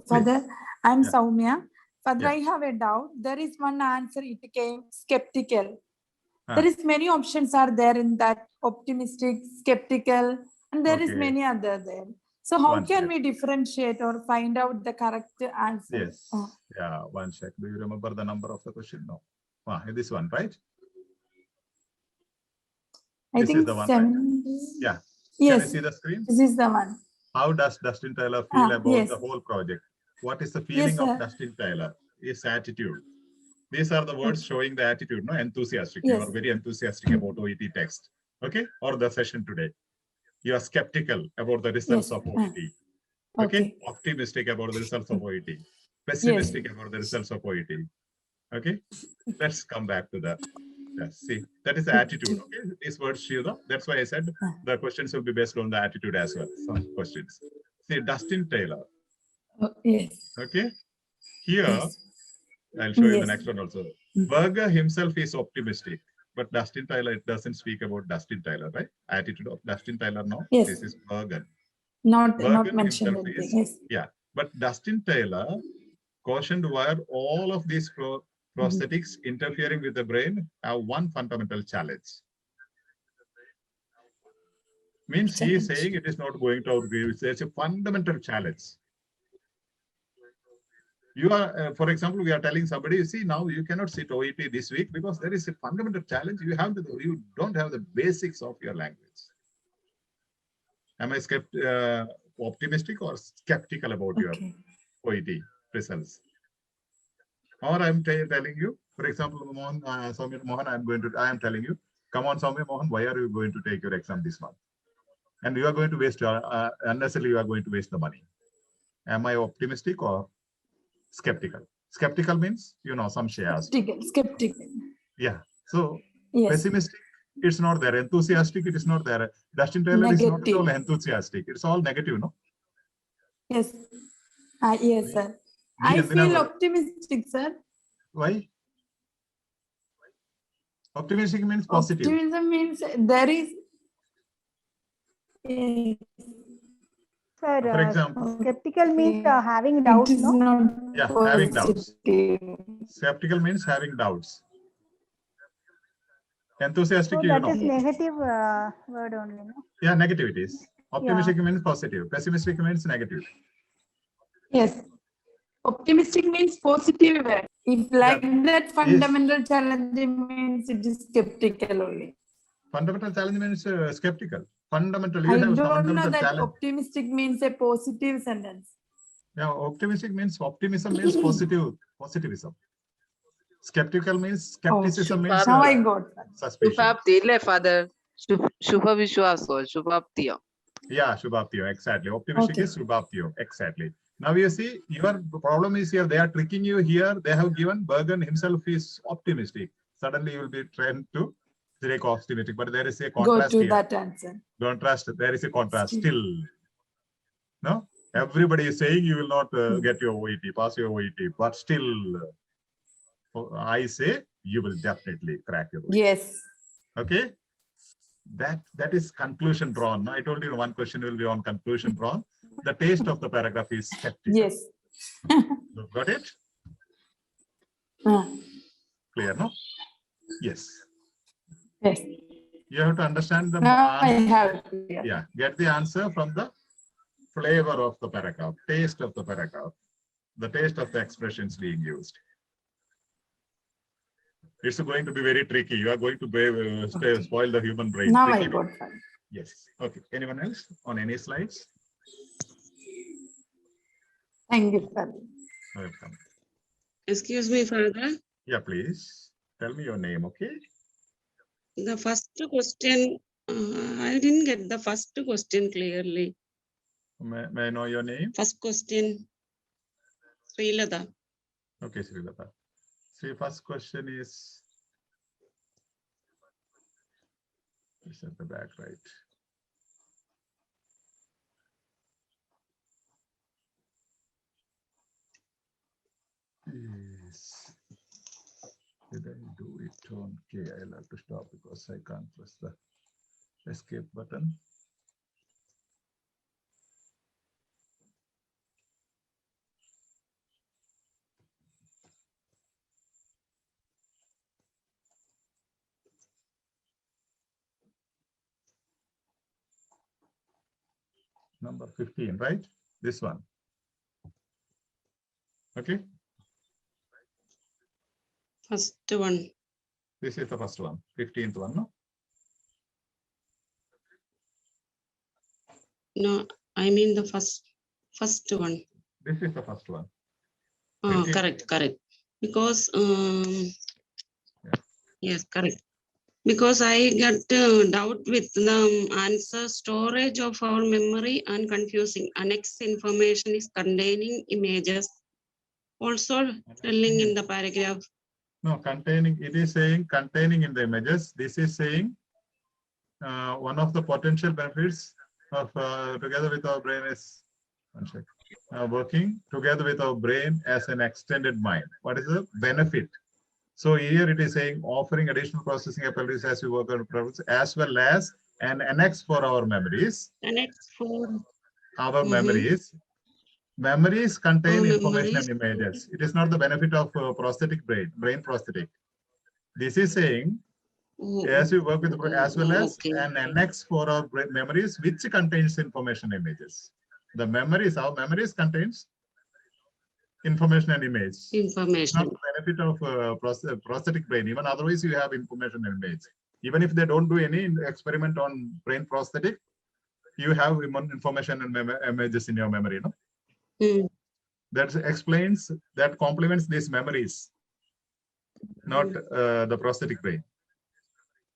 Father, I'm Yeah. Soumya. Father, Yeah. I have a doubt. There is one answer, it came skeptical. Ah. There is many options are there in that, optimistic, skeptical, and there is Okay. many other there. So how One can sec. we differentiate or find out the correct answer? Yes. Yeah, one sec. Do you remember the number of the question? No. This one, right? I This is think the one, 7. Yeah. Yes, Can you see the screen? this is the one. How does Dustin Taylor feel about yes. the whole project? What is the feeling Yes, of sir. Dustin Taylor? His attitude. These are the words showing the attitude, no? Enthusiastic. You Yes. are very enthusiastic about OET text. Okay? Or the session today. You are skeptical about the results Yes. of OET. Okay? Optimistic about the results of OET. Pessimistic about the results of OET. Okay? Let's come back to the see, that is the attitude. Okay, these words, that's why I said the questions will be based on the attitude as well. Some questions. See, Dustin Taylor. Yes. Okay, here Yes. I'll show you the Yes. next one also. Berger himself is optimistic, but Dustin Taylor, it doesn't speak about Dustin Taylor, right? Attitude of Dustin Taylor. No, Yes. this is Berger. Not Berger mentioned. himself is, Yes. yeah, but Dustin Taylor cautioned where all of these prosthetics interfering with the brain have one fundamental challenge. Means he is saying it is not going to outgive. It's a fundamental challenge. You are, for example, we are telling somebody, see, now you cannot sit OET this week because there is a fundamental challenge. You don't have the basics of your language. Am I optimistic or skeptical about your OET results? Or I'm telling you, for example, Mohan, Soumya Mohan, I am telling you, come on, Soumya Mohan, why are you going to take your exam this month? And you are going to waste unnecessarily, you are going to waste the money. Am I optimistic or skeptical? Skeptical means, some shares. Skeptical. Yeah. So Yes. pessimistic, it's not there. Enthusiastic, it is not there. Dustin Taylor is not at all Negative. enthusiastic. It's all negative, no? Yes. Yes, sir. Nee I endina feel optimistic, sir. Why? Optimistic means positive. Optimism means there is. Sir, For example, skeptical means having It doubts, is no? not yeah, having doubts. positive. Skeptical means having doubts. Enthusiastic, So you that know. is negative word only, no? Yeah, negative it is. Optimistic means positive. Pessimistic means negative. Yes. Optimistic means positive. If like that fundamental challenge means it is skeptical only. Fundamental challenge means skeptical. Fundamental, I you have don't know fundamental that challenge. optimistic means a positive sentence. Yeah, optimistic means optimism means positivism. Skeptical means skepticism means Now I got that. suspicion. Shubhapti, father. Shubha Vishwaso, Shubhaptiya. Yeah, Shubhaptiyo, exactly. Optimistic is Shubhaptiyo, exactly. Now you see, your problem is here, they are tricking you here. They have given Bergen himself is optimistic. Suddenly you will be trained to take optimistic, but there is a Go contrast to here. that answer. Don't trust, there is a contrast still. No? Everybody is saying you will not get your OET, pass your OET, but still, I say you will definitely crack your OET. Yes. Okay? That is conclusion drawn. I told you one question will be on conclusion drawn. The taste of the paragraph is skeptical. Yes. Got it? Clear, no? Yes. Yes. You have to understand the Now I answer. have. Yeah, get the answer from the flavor of the paragraph, taste of the paragraph, the taste of the expressions being used. It's going to be very tricky. You are going to spoil the human brain. Now Tricky. I got that. Yes. Okay. Anyone else on any slides? Thank you, sir. Welcome. Excuse me, Father. Yeah, please tell me your name. Okay. The first question, I didn't get the first question clearly. May I know your name? First question, Srilata. Okay, Srilata. See, first question is it's at the back, right? Yes. Did I do it on K? I'll have to stop because I can't press the escape button. Number 15, right? This one. Okay. First one. This is the first one, 15th one, no? No, I mean the first one. This is the first one. Correct. Because, yes, correct. Because I got doubt with the answer storage of our memory and confusing. Annexed information is containing images. Also telling in the paragraph. No, containing, it is saying containing in the images. This is saying one of the potential benefits of together with our brain is working together with our brain as an extended mind. What is the benefit? So here it is saying offering additional processing abilities as we work on problems, as well as an annex for our memories. Annex for our memories. Memories contain information memories. and images. It is not the benefit of prosthetic brain prosthetic. This is saying As we work with as well as Okay. an NX for our memories, which contains information images. The memories, our memories contains information and image. Information. Not the benefit of prosthetic brain. Even otherwise, you have information and image. Even if they don't do any experiment on brain prosthetic, you have information and images in your memory. No? That explains, that complements these memories, not the prosthetic brain.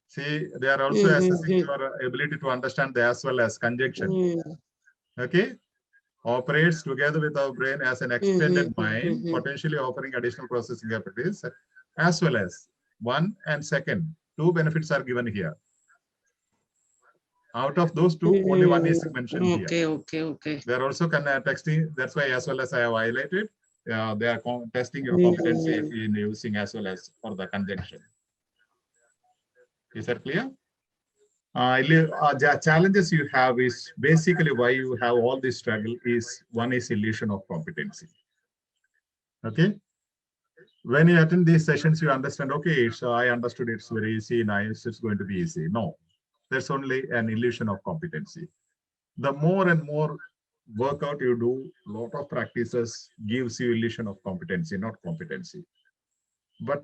See, they are also assessing your ability to understand the as well as conjunction. Okay, operates together with our brain as an extended mind, potentially offering additional processing capabilities, as well as one and second. Two benefits are given here. Out of those two, only one is mentioned here. Okay. They are also testing. That's why, as well as I have highlighted, they are testing your competency in using as well as for the conjunction. Is that clear? The challenges you have is basically why you have all this struggle is one is illusion of competency. Okay. When you attend these sessions, you understand, okay, so I understood it's very easy, nice, it's going to be easy. No, there's only an illusion of competency. The more and more workout you do, lot of practices gives you illusion of competency, not competency. But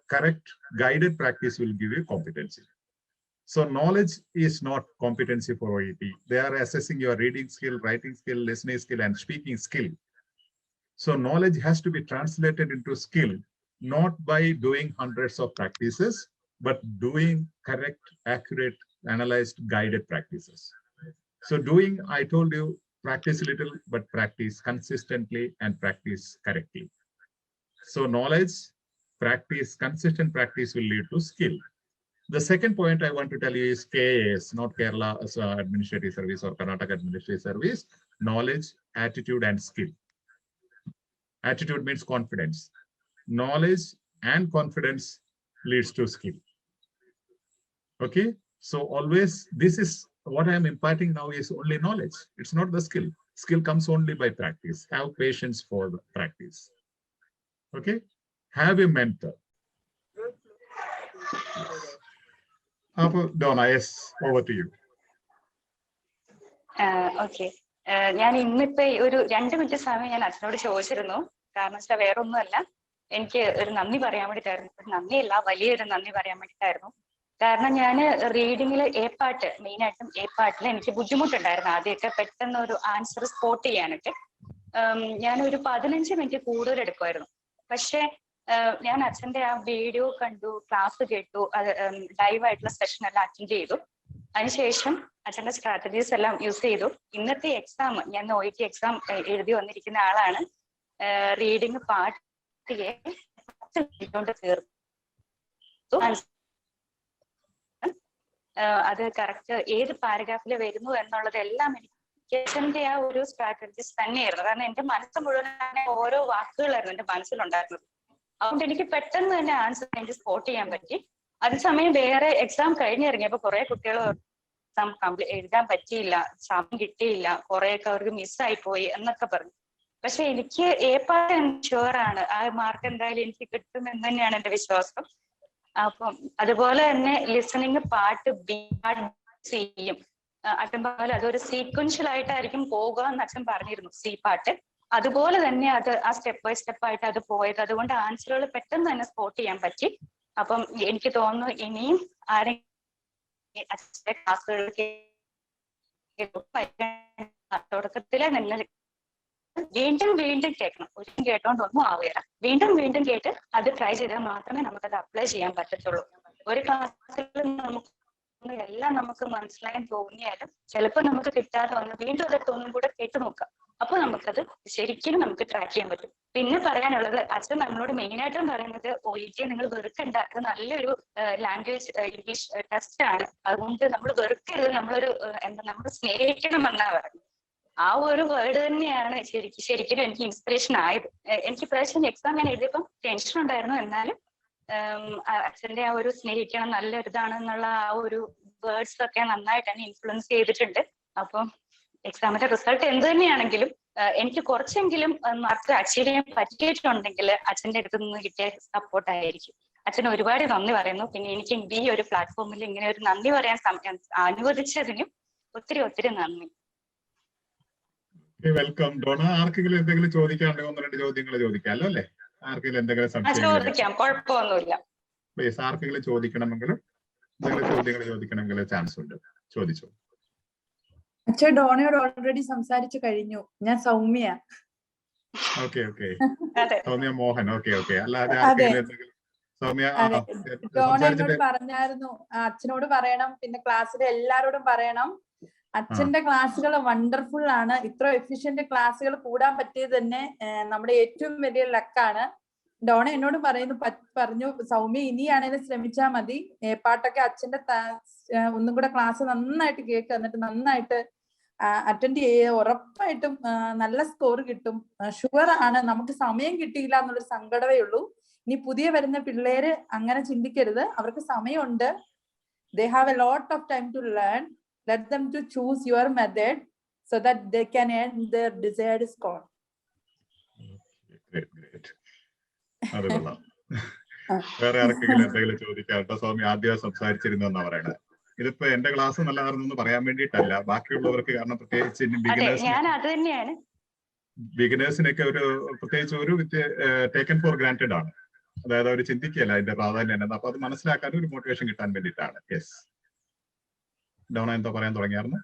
correct guided practice will give you competency. So knowledge is not competency for OET. They are assessing your reading skill, writing skill, listening skill, and speaking skill. So knowledge has to be translated into skill, not by doing hundreds of practices, but doing correct, accurate, analyzed, guided practices. So doing, I told you, practice little, but practice consistently and practice correctly. So knowledge, practice, consistent practice will lead to skill. The second point I want to tell you is KAS, not Kerala Administrative Service or Karnataka Administrative Service, knowledge, attitude, and skill. Attitude means confidence. Knowledge and confidence leads to skill. Okay, so always this is what I am imparting now is only knowledge. It's not the skill. Skill comes only by practice. Have patience for the practice. Okay, have a mentor. Donna, yes, over to you. Okay, ഞാൻ ഇന്നിപ്പോ ഒരു 2 minute സമയം ഞാൻ അച്ഛനോട് ചോദിച്ചിരുന്നു. കാരണം വെച്ചാൽ വേറെ ഒന്നുമല്ല, എനിക്ക് ഒരു നന്ദി പറയാൻ വേണ്ടിയിട്ടായിരുന്നു. നന്ദിയല്ല, വലിയൊരു നന്ദി പറയാൻ വേണ്ടിയിട്ടായിരുന്നു. കാരണം ഞാൻ റീഡിങ്ങിൽ പാർട്ട്, മെയിൻ ആയിട്ടും പാർട്ടിൽ എനിക്ക് ബുദ്ധിമുട്ടുണ്ടായിരുന്നു ആദ്യമൊക്കെ പെട്ടെന്ന് ഒരു ആൻസർ സ്പോട്ട് ചെയ്യാനൊക്കെ. ഞാനൊരു 15 മിനിറ്റ് കൂടുതൽ എടുക്കുമായിരുന്നു. പക്ഷെ ഞാൻ അച്ഛന്റെ ആ വീഡിയോ കണ്ടു, ക്ലാസ് കേട്ടു, ലൈവ് ആയിട്ടുള്ള സെഷൻ എല്ലാം അറ്റൻഡ് ചെയ്തു. അതിനുശേഷം അച്ഛന്റെ സ്ട്രാറ്റജീസ് എല്ലാം യൂസ് ചെയ്തു. ഇന്നത്തെ എക്സാം, ഞാൻ OET എക്സാം എഴുതി വന്നിരിക്കുന്ന ആളാണ്. റീഡിങ് പാർട്ട് തീർത്തു. അത് കറക്റ്റ് ഏത് പാരഗ്രാഫിൽ വരുന്നു എന്നുള്ളതെല്ലാം എനിക്ക് ആ ഒരു സ്ട്രാറ്റജീസ് തന്നെയായിരുന്നു. കാരണം എന്റെ മനസ്സ് മുഴുവൻ ഓരോ വാക്കുകളായിരുന്നു എന്റെ മനസ്സിലുണ്ടായിരുന്നത്. അതുകൊണ്ട് എനിക്ക് പെട്ടെന്ന് തന്നെ ആൻസർ എനിക്ക് സ്പോട്ട് ചെയ്യാൻ പറ്റി. അതേസമയം വേറെ എക്സാം കഴിഞ്ഞിറങ്ങിയപ്പോ കുറെ കുട്ടികൾ എക്സാം എഴുതാൻ പറ്റിയില്ല, സമയം കിട്ടിയില്ല, കുറെയൊക്കെ അവർക്ക് മിസ്സായി പോയി എന്നൊക്കെ പറഞ്ഞു. പക്ഷെ എനിക്ക് പാർട്ട് ഷുവറാണ്, ആ മാർക്ക് എന്തായാലും എനിക്ക് കിട്ടും എന്ന് തന്നെയാണ് എന്റെ വിശ്വാസം. അപ്പം അതുപോലെ തന്നെ ലിസണിങ് പാർട്ട് ബി സിയും അച്ഛൻ പോലെ അതൊരു സീക്വൻഷ്യൽ ആയിട്ടായിരിക്കും പോകുക എന്ന് അച്ഛൻ പറഞ്ഞിരുന്നു. സി പാർട്ട് അതുപോലെ തന്നെ അത് ആ സ്റ്റെപ്പ് ബൈ സ്റ്റെപ്പ് ആയിട്ട് അത് പോയത്. അതുകൊണ്ട് ആൻസറുകൾ പെട്ടെന്ന് തന്നെ സ്പോട്ട് ചെയ്യാൻ പറ്റി. അപ്പം എനിക്ക് തോന്നുന്നു ഇനിയും ആരെങ്കിലും അച്ഛന്റെ ക്ലാസ്സുകൾ തുടക്കത്തിലെ നല്ല വീണ്ടും വീണ്ടും കേൾക്കണം. ഒരിക്കലും കേട്ടോണ്ടൊന്നും ആവുകയില്ല. വീണ്ടും വീണ്ടും കേട്ട് അത് ട്രൈ ചെയ്താൽ മാത്രമേ നമുക്കത് അപ്ലൈ ചെയ്യാൻ പറ്റത്തുള്ളൂ. ഒരു ക്ലാസ്സിൽ നമുക്ക് എല്ലാം നമുക്ക് മനസ്സിലായെന്ന് തോന്നിയാലും ചിലപ്പോൾ നമുക്ക് കിട്ടാതെ വന്ന് വീണ്ടും അതൊക്കെ ഒന്നും കൂടെ കേട്ട് നോക്കാം. അപ്പൊ നമുക്കത് ശരിക്കും നമുക്ക് ട്രാക്ക് ചെയ്യാൻ പറ്റും. പിന്നെ പറയാനുള്ളത്, അച്ഛൻ നമ്മളോട് മെയിൻ ആയിട്ടും പറയുന്നത് OET നിങ്ങൾ വെറുക്കണ്ട, അത് നല്ലൊരു ലാംഗ്വേജ് ഇംഗ്ലീഷ് ടെസ്റ്റ് ആണ്, അതുകൊണ്ട് നമ്മൾ വെറുക്കരുത്, നമ്മളൊരു നമ്മൾ സ്നേഹിക്കണമെന്നാ പറയുന്നത്. ആ ഒരു വേർഡ് തന്നെയാണ് ശരിക്കും എനിക്ക് ഇൻസ്പിറേഷൻ ആയത്. എനിക്ക് പ്രാവശ്യം എക്സാം ഞാൻ എഴുതിയപ്പം ടെൻഷൻ ഉണ്ടായിരുന്നു, എന്നാലും അച്ഛന്റെ ആ ഒരു സ്നേഹിക്കണം നല്ലൊരിതാണെന്നുള്ള ആ ഒരു വേർഡ്സ് ഒക്കെ നന്നായിട്ട് എന്നെ ഇൻഫ്ലുവൻസ് ചെയ്തിട്ടുണ്ട്. അപ്പം എക്സാമിന്റെ റിസൾട്ട് എന്ത് തന്നെയാണെങ്കിലും എനിക്ക് കുറച്ചെങ്കിലും മാർക്ക് അച്ചീവ് ചെയ്യാൻ പറ്റിയിട്ടുണ്ടെങ്കിൽ അച്ഛന്റെ അടുത്ത് നിന്ന് കിട്ടിയ സപ്പോർട്ട് ആയിരിക്കും. അച്ഛന് ഒരുപാട് നന്ദി പറയുന്നു. പിന്നെ എനിക്ക് ഈ ഒരു പ്ലാറ്റ്ഫോമിൽ ഇങ്ങനെ ഒരു നന്ദി പറയാൻ അനുവദിച്ചതിനും ഒത്തിരി ഒത്തിരി നന്ദി. Welcome Donna. ആർക്കെങ്കിലും എന്തെങ്കിലും ചോദിക്കാനുണ്ടെങ്കിൽ 1-2 ചോദ്യങ്ങൾ ചോദിക്കാമല്ലോ അല്ലേ? ആർക്കെങ്കിലും എന്തെങ്കിലും സംശയം ചോദിക്കാം, കുഴപ്പമൊന്നുമില്ല. പ്ലീസ്, ആർക്കെങ്കിലും ചോദിക്കണമെങ്കിൽ എന്തെങ്കിലും ചോദ്യങ്ങൾ ചോദിക്കണമെങ്കിൽ ചാൻസ് ഉണ്ട്, ചോദിച്ചു. അച്ഛൻ ഡോണയോട് ഓൾറെഡി സംസാരിച്ചു കഴിഞ്ഞു. ഞാൻ സൗമ്യ. ഓക്കെ സൗമ്യ മോഹൻ. ഓക്കെ അല്ലാതെ സൗമ്യ ഡോണ പറഞ്ഞായിരുന്നു അച്ഛനോട് പറയണം, പിന്നെ ക്ലാസ്സിലെ എല്ലാരോടും പറയണം. അച്ഛന്റെ ക്ലാസ്സുകൾ വണ്ടർഫുൾ ആണ്. ഇത്ര എഫിഷ്യന്റ് ക്ലാസ്സുകൾ കൂടാൻ പറ്റിയത് തന്നെ നമ്മുടെ ഏറ്റവും വലിയ ലക്കാണ്. ഡോണ എന്നോട് പറഞ്ഞു സൗമ്യ ഇനിയാണേലും ശ്രമിച്ചാൽ മതി. പാട്ടൊക്കെ അച്ഛന്റെ ഒന്നും കൂടെ ക്ലാസ് നന്നായിട്ട് കേൾക്കുക, എന്നിട്ട് നന്നായിട്ട് അറ്റൻഡ് ചെയ്യുക. ഉറപ്പായിട്ടും നല്ല സ്കോർ കിട്ടും. ഷുവർ ആണ്. നമുക്ക് സമയം കിട്ടിയില്ല എന്നുള്ളൊരു സങ്കടമേ ഉള്ളൂ. ഇനി പുതിയ വരുന്ന പിള്ളേര് അങ്ങനെ ചിന്തിക്കരുത്. അവർക്ക് സമയമുണ്ട്. they have a lot of time to learn. Let them to choose your method so that they can earn their desired score. Great. അത് കൊള്ളാം. വേറെ ആർക്കെങ്കിലും എന്തെങ്കിലും ചോദിക്കാറുണ്ടോ? സ്വാമി ആദ്യം സംസാരിച്ചിരുന്നു എന്നാ പറയണത്. ഇതിപ്പോ എന്റെ ക്ലാസ് നല്ലതാണെന്ന് പറയാൻ വേണ്ടിയിട്ടല്ല, ബാക്കിയുള്ളവർക്ക്. കാരണം പ്രത്യേകിച്ച് ബിഗിനേഴ്സിനൊക്കെ ഒരു പ്രത്യേകിച്ച് ഒരു ടേക്കൻ ഫോർ ഗ്രാൻറ്റഡ് ആണ്. അതായത് അവർ ചിന്തിക്കുകയല്ല അതിന്റെ പ്രാധാന്യം എന്താ. അപ്പൊ അത് മനസ്സിലാക്കാൻ ഒരു മോട്ടിവേഷൻ കിട്ടാൻ വേണ്ടിയിട്ടാണ്. യെസ്, ഡോണ എന്താ പറയാൻ തുടങ്ങിയായിരുന്നു?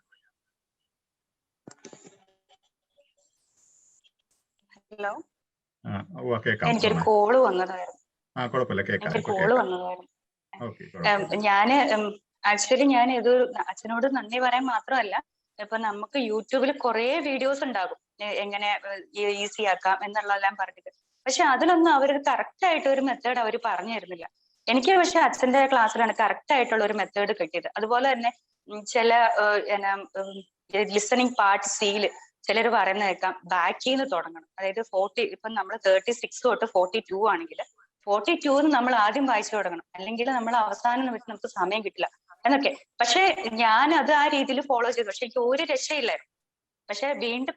ഹലോ, കേൾക്കാം. എനിക്കൊരു കോള് വന്നതായിരുന്നു. കുഴപ്പമില്ല, കേൾക്കാം. ഞാന് ആക്ച്വലി ഞാൻ ഇത് അച്ഛനോട് നന്ദി പറയാൻ മാത്രമല്ല, ഇപ്പൊ നമുക്ക് യൂട്യൂബിൽ കുറെ വീഡിയോസ് ഉണ്ടാകും എങ്ങനെ ഈസി ആക്കാം എന്നുള്ളതെല്ലാം പറഞ്ഞിട്ട്. പക്ഷെ അതിലൊന്നും അവർ കറക്റ്റ് ആയിട്ട് ഒരു മെത്തേഡ് അവർ പറഞ്ഞു തരുന്നില്ല. എനിക്ക് പക്ഷെ അച്ഛന്റെ ക്ലാസ്സിലാണ് കറക്റ്റ് ആയിട്ടുള്ള ഒരു മെത്തേഡ് കിട്ടിയത്. അതുപോലെ തന്നെ ചില ലിസണിങ് പാർട്ട് സിയിൽ ചിലർ പറയുന്ന കേൾക്കാം ബാക്കിൽ നിന്ന് തുടങ്ങണം. അതായത് 40 ഇപ്പൊ നമ്മൾ 36 തൊട്ട് 42 ആണെങ്കിൽ 42 നമ്മൾ ആദ്യം വായിച്ചു തുടങ്ങണം, അല്ലെങ്കിൽ നമ്മൾ അവസാനം വെച്ച് നമുക്ക് സമയം കിട്ടില്ല എന്നൊക്കെ. പക്ഷെ ഞാൻ അത് ആ രീതിയിൽ ഫോളോ ചെയ്തു. പക്ഷെ എനിക്ക് ഒരു രക്ഷയില്ലായിരുന്നു. പക്ഷെ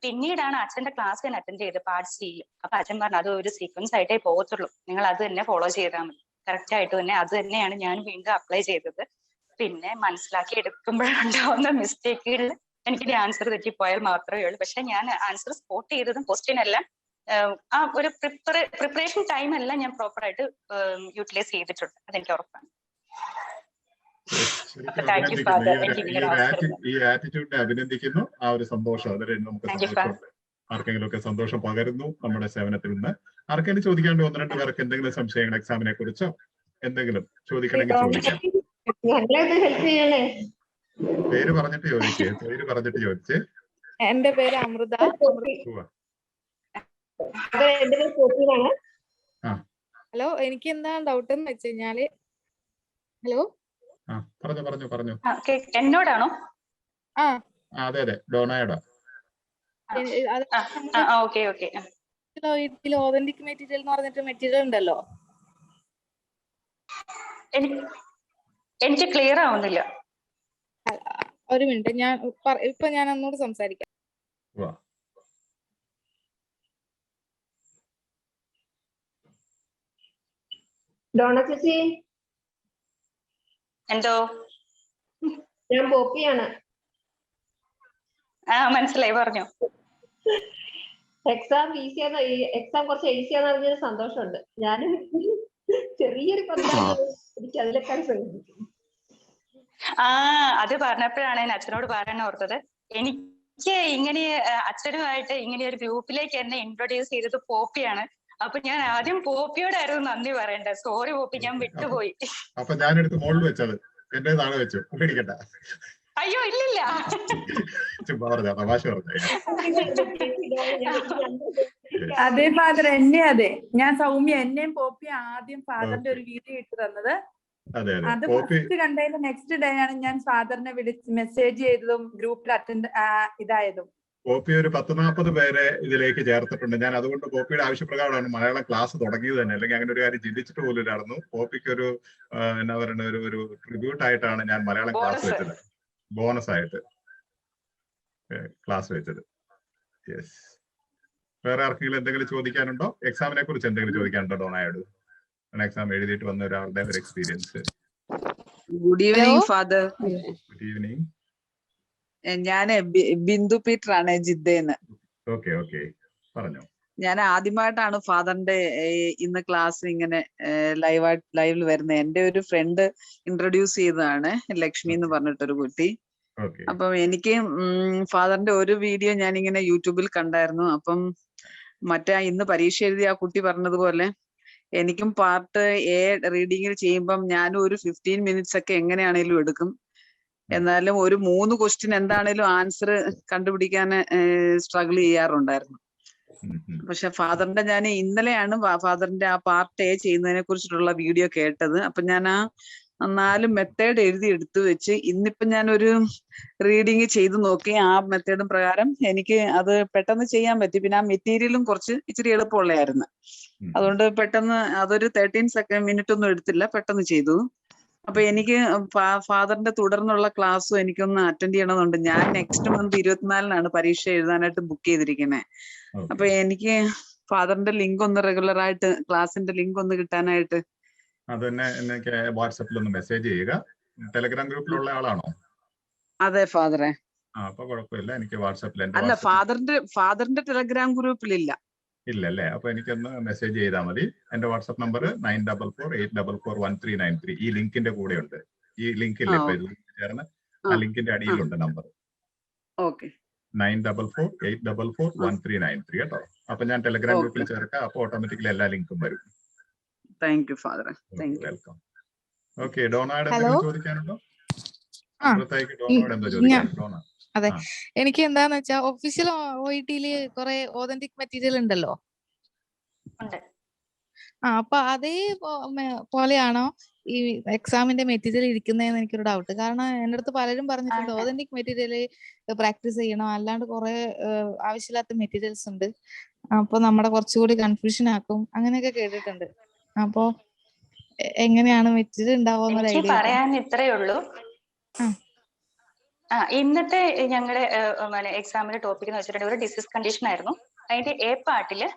പിന്നീടാണ് അച്ഛന്റെ ക്ലാസ് ഞാൻ അറ്റൻഡ് ചെയ്ത് പാർട്ട് സിയിൽ. അപ്പൊ അച്ഛൻ പറഞ്ഞു അത് ഒരു സീക്വൻസ് ആയിട്ടേ പോകത്തുള്ളൂ, നിങ്ങൾ അത് തന്നെ ഫോളോ ചെയ്താൽ മതി. കറക്റ്റ് ആയിട്ട് തന്നെ അത് തന്നെയാണ് ഞാൻ വീണ്ടും അപ്ലൈ ചെയ്തത്. പിന്നെ മനസ്സിലാക്കി എടുക്കുമ്പോഴുണ്ടാവുന്ന മിസ്റ്റേക്കുകളിൽ എനിക്ക് ആൻസർ തെറ്റിപ്പോയാൽ മാത്രമേ ഉള്ളൂ. പക്ഷെ ഞാൻ ആൻസർ സ്പോട്ട് ചെയ്തതും ക്വസ്റ്റ്യൻ എല്ലാം ആ ഒരു പ്രിപ്പറേഷൻ ടൈം എല്ലാം ഞാൻ പ്രോപ്പർ ആയിട്ട് യൂട്ടിലൈസ് ചെയ്തിട്ടുണ്ട്. അതെനിക്ക് ഉറപ്പാണ്. ഈ ആറ്റിറ്റ്യൂഡിനെ അഭിനന്ദിക്കുന്നു. ആ ഒരു സന്തോഷം അതിൽ നമുക്ക് സന്തോഷമുണ്ട്. ആർക്കെങ്കിലും ഒക്കെ സന്തോഷം പകരുന്നു നമ്മുടെ സേവനത്തിൽ നിന്ന്. ആർക്കെങ്കിലും ചോദിക്കാണ്ട് 1-2 പേർക്ക് എന്തെങ്കിലും സംശയങ്ങൾ എക്സാമിനെ കുറിച്ചോ എന്തെങ്കിലും ചോദിക്കണമെങ്കിൽ ചോദിക്കാം. പേര് പറഞ്ഞിട്ട് ചോദിച്ചേ. എന്റെ പേര് അമൃത. ഹലോ, എനിക്ക് എന്താ ഡൗട്ട് എന്ന് വെച്ച് കഴിഞ്ഞാല്, ഹലോ പറഞ്ഞു. എന്നോടാണോ? അതെ, ഡോണയോടാ. ഓതന്റിക് മെറ്റീരിയൽ എന്ന് പറഞ്ഞിട്ട് മെറ്റീരിയൽ ഉണ്ടല്ലോ, എനിക്ക് ക്ലിയർ ആവുന്നില്ല. ഒരു മിനിറ്റ്, ഞാൻ ഒന്നുകൂടി സംസാരിക്കാം. ഡോണ ചേച്ചി, എന്തോ? ഞാൻ പോപ്പിയാണ്. മനസ്സിലായി, പറഞ്ഞു. എക്സാം കുറച്ച് ഈസിയാന്ന് അറിഞ്ഞൊരു സന്തോഷമുണ്ട്. ഞാൻ ചെറിയൊരു എനിക്ക് അതിലേക്കാൾ ശ്രമിക്കും. അത് പറഞ്ഞപ്പോഴാണ് ഞാൻ അച്ഛനോട് പറയാൻ ഓർത്തത്. എനിക്ക് ഇങ്ങനെ അച്ഛനുമായിട്ട് ഇങ്ങനെ ഒരു ഗ്രൂപ്പിലേക്ക് എന്നെ ഇൻട്രൊഡ്യൂസ് ചെയ്തത് പോപ്പിയാണ്. അപ്പൊ ഞാൻ ആദ്യം പോപ്പിയോടായിരുന്നു നന്ദി പറയേണ്ടത്. സോറി പോപ്പി, ഞാൻ വിട്ടുപോയി. അപ്പൊ ഞാനെടുത്ത് മോളിൽ വെച്ചത് എന്റേതാണ് വെച്ചു, പേടിക്കണ്ട. അയ്യോ ഇല്ലില്ല, തമാശ പറഞ്ഞ. അതെ ഫാദർ, അതെ ഞാൻ സൗമ്യ, എന്നെയും പോപ്പി ആദ്യം ഫാദറിന്റെ ഒരു വീഡിയോ ഇട്ട് തന്നത്. അത് ഫസ്റ്റ് കണ്ടതിന്റെ നെക്സ്റ്റ് ഡേ ആണ് ഞാൻ ഫാദറിനെ വിളിച്ച് മെസ്സേജ് ചെയ്തതും ഗ്രൂപ്പിൽ അറ്റൻഡ് ഇതായതും. പോപ്പി ഒരു 10-40 പേരെ ഇതിലേക്ക് ചേർത്തിട്ടുണ്ട്. ഞാൻ അതുകൊണ്ട് പോപ്പിയുടെ ആവശ്യപ്രകാരമാണ് മലയാളം ക്ലാസ് തുടങ്ങിയത് തന്നെ. അല്ലെങ്കിൽ അങ്ങനെ ഒരു കാര്യം ചിന്തിച്ചിട്ട് പോലും ഇല്ലായിരുന്നു. പോപ്പിക്ക് ഒരു എന്നാ പറയുന്ന ഒരു ട്രിബ്യൂട്ട് ആയിട്ടാണ് ഞാൻ മലയാളം ക്ലാസ് വെച്ചത്, ബോണസ് ആയിട്ട് ക്ലാസ് വെച്ചത്. യെസ്. വേറെ ആർക്കെങ്കിലും എന്തെങ്കിലും ചോദിക്കാനുണ്ടോ? എക്സാമിനെ കുറിച്ച് എന്തെങ്കിലും ചോദിക്കാനുണ്ടോ ഡോണയോട്? എക്സാം എഴുതിയിട്ട് വന്ന ഒരാളുടെ ഒരു experience. Good evening father. Good evening. ഞാൻ ബിന്ദു പീറ്റർ ആണ് ജിദ്ദന്ന്. ഓക്കെ ഓക്കെ, പറഞ്ഞോ. ഞാൻ ആദ്യമായിട്ടാണ് ഫാദറിന്റെ ഇന്ന് ക്ലാസ് ഇങ്ങനെ ലൈവിൽ വരുന്നത്. എന്റെ ഒരു ഫ്രണ്ട് ഇൻട്രൊഡ്യൂസ് ചെയ്തതാണ്, ലക്ഷ്മി എന്ന് പറഞ്ഞിട്ടൊരു കുട്ടി. അപ്പം എനിക്ക് ഫാദറിന്റെ ഒരു വീഡിയോ ഞാൻ ഇങ്ങനെ യൂട്യൂബിൽ കണ്ടായിരുന്നു. അപ്പം മറ്റേ ഇന്ന് പരീക്ഷ എഴുതിയ ആ കുട്ടി പറഞ്ഞതുപോലെ എനിക്കും പാർട്ട് എ റീഡിങ്ങിൽ ചെയ്യുമ്പം ഞാനും ഒരു 15 മിനിറ്റ്സ് ഒക്കെ എങ്ങനെയാണേലും എടുക്കും. എന്നാലും ഒരു 3 ക്വസ്റ്റ്യൻ എന്താണേലും ആൻസർ കണ്ടുപിടിക്കാൻ സ്ട്രഗിൾ ചെയ്യാറുണ്ടായിരുന്നു. പക്ഷെ ഫാദറിന്റെ ഞാൻ ഇന്നലെയാണ് ഫാദറിന്റെ ആ പാർട്ട് എ ചെയ്യുന്നതിനെ കുറിച്ചിട്ടുള്ള വീഡിയോ കേട്ടത്. അപ്പൊ ഞാൻ ആ 4 മെത്തേഡ് എഴുതി എടുത്തു വെച്ച് ഇന്നിപ്പം ഞാനൊരു റീഡിങ് ചെയ്തു നോക്കി. ആ മെത്തേഡും പ്രകാരം എനിക്ക് അത് പെട്ടെന്ന് ചെയ്യാൻ പറ്റി. പിന്നെ ആ മെറ്റീരിയലും കുറച്ച് ഇച്ചിരി എളുപ്പമുള്ളതായിരുന്നു. അതുകൊണ്ട് പെട്ടെന്ന് അതൊരു 13 മിനിറ്റ് ഒന്നും എടുത്തില്ല, പെട്ടെന്ന് ചെയ്തു. അപ്പൊ എനിക്ക് ഫാദറിന്റെ തുടർന്നുള്ള ക്ലാസ്സും എനിക്കൊന്ന് അറ്റൻഡ് ചെയ്യണമെന്നുണ്ട്. ഞാൻ നെക്സ്റ്റ് മന്ത് 24-നാണ് പരീക്ഷ എഴുതാനായിട്ട് ബുക്ക് ചെയ്തിരിക്കുന്നത്. അപ്പൊ എനിക്ക് ഫാദറിന്റെ ലിങ്ക് ഒന്ന് റെഗുലർ ആയിട്ട് ക്ലാസിന്റെ ലിങ്ക് ഒന്ന് കിട്ടാനായിട്ട് അതന്നെ എനിക്ക് വാട്സാപ്പിൽ ഒന്ന് മെസ്സേജ് ചെയ്യുക. ടെലഗ്രാം ഗ്രൂപ്പിലുള്ള ആളാണോ? അതെ ഫാദറെ. അപ്പൊ കുഴപ്പമില്ല, എനിക്ക് വാട്സാപ്പിൽ അല്ല ഫാദറിന്റെ ടെലഗ്രാം ഗ്രൂപ്പിലില്ല. ഇല്ലല്ലേ? അപ്പൊ എനിക്കൊന്ന് മെസ്സേജ് ചെയ്താൽ മതി. എന്റെ വാട്സാപ്പ് നമ്പർ 9448441393. ഈ ലിങ്കിന്റെ കൂടെ ഉണ്ട്. ഈ ലിങ്കില്ലേ ഇപ്പൊ ചേർന്ന് ആ ലിങ്കിന്റെ അടിയിലുണ്ട് നമ്പർ. ഓക്കെ, 9448441393 കേട്ടോ. അപ്പൊ ഞാൻ ടെലഗ്രാം ഗ്രൂപ്പിൽ ചേർക്കാം. അപ്പൊ ഓട്ടോമാറ്റിക്കലി എല്ലാ ലിങ്കും വരും. Thank you father. Welcome. Okay, ഡോണയുടെ എന്തെങ്കിലും ചോദിക്കാനുണ്ടോ? ഡോണയോട് എന്തോ ചോദിക്കാൻ? ഡോണ. അതെ, എനിക്ക് എന്താന്ന് വെച്ചാൽ ഒഫീഷ്യൽ OET-ല് കുറെ ഓതന്റിക് മെറ്റീരിയൽ ഉണ്ടല്ലോ. അപ്പൊ അതേ പോലെയാണോ ഈ എക്സാമിന്റെ മെറ്റീരിയൽ ഇരിക്കുന്നതെന്ന് എനിക്കൊരു ഡൗട്ട്. കാരണം എന്റെ അടുത്ത് പലരും പറഞ്ഞിട്ടുണ്ട് ഓതന്റിക് മെറ്റീരിയൽ പ്രാക്ടീസ് ചെയ്യണം, അല്ലാണ്ട് കുറെ ആവശ്യമില്ലാത്ത മെറ്റീരിയൽസ് ഉണ്ട്, അപ്പൊ നമ്മുടെ കുറച്ചുകൂടി കൺഫ്യൂഷൻ ആക്കും, അങ്ങനെയൊക്കെ കേട്ടിട്ടുണ്ട്. അപ്പൊ എങ്ങനെയാണ് മെറ്റീരിയൽ ഉണ്ടാവുക? എനിക്ക് പറയാൻ ഇത്രയേ ഉള്ളൂ. ഇന്നത്തെ ഞങ്ങളുടെ എക്സാമിന്റെ ടോപ്പിക് എന്ന് വെച്ചിട്ടുണ്ടെങ്കിൽ ഒരു ഡിസീസ് കണ്ടീഷൻ ആയിരുന്നു. അതിന്റെ എ പാർട്ടില്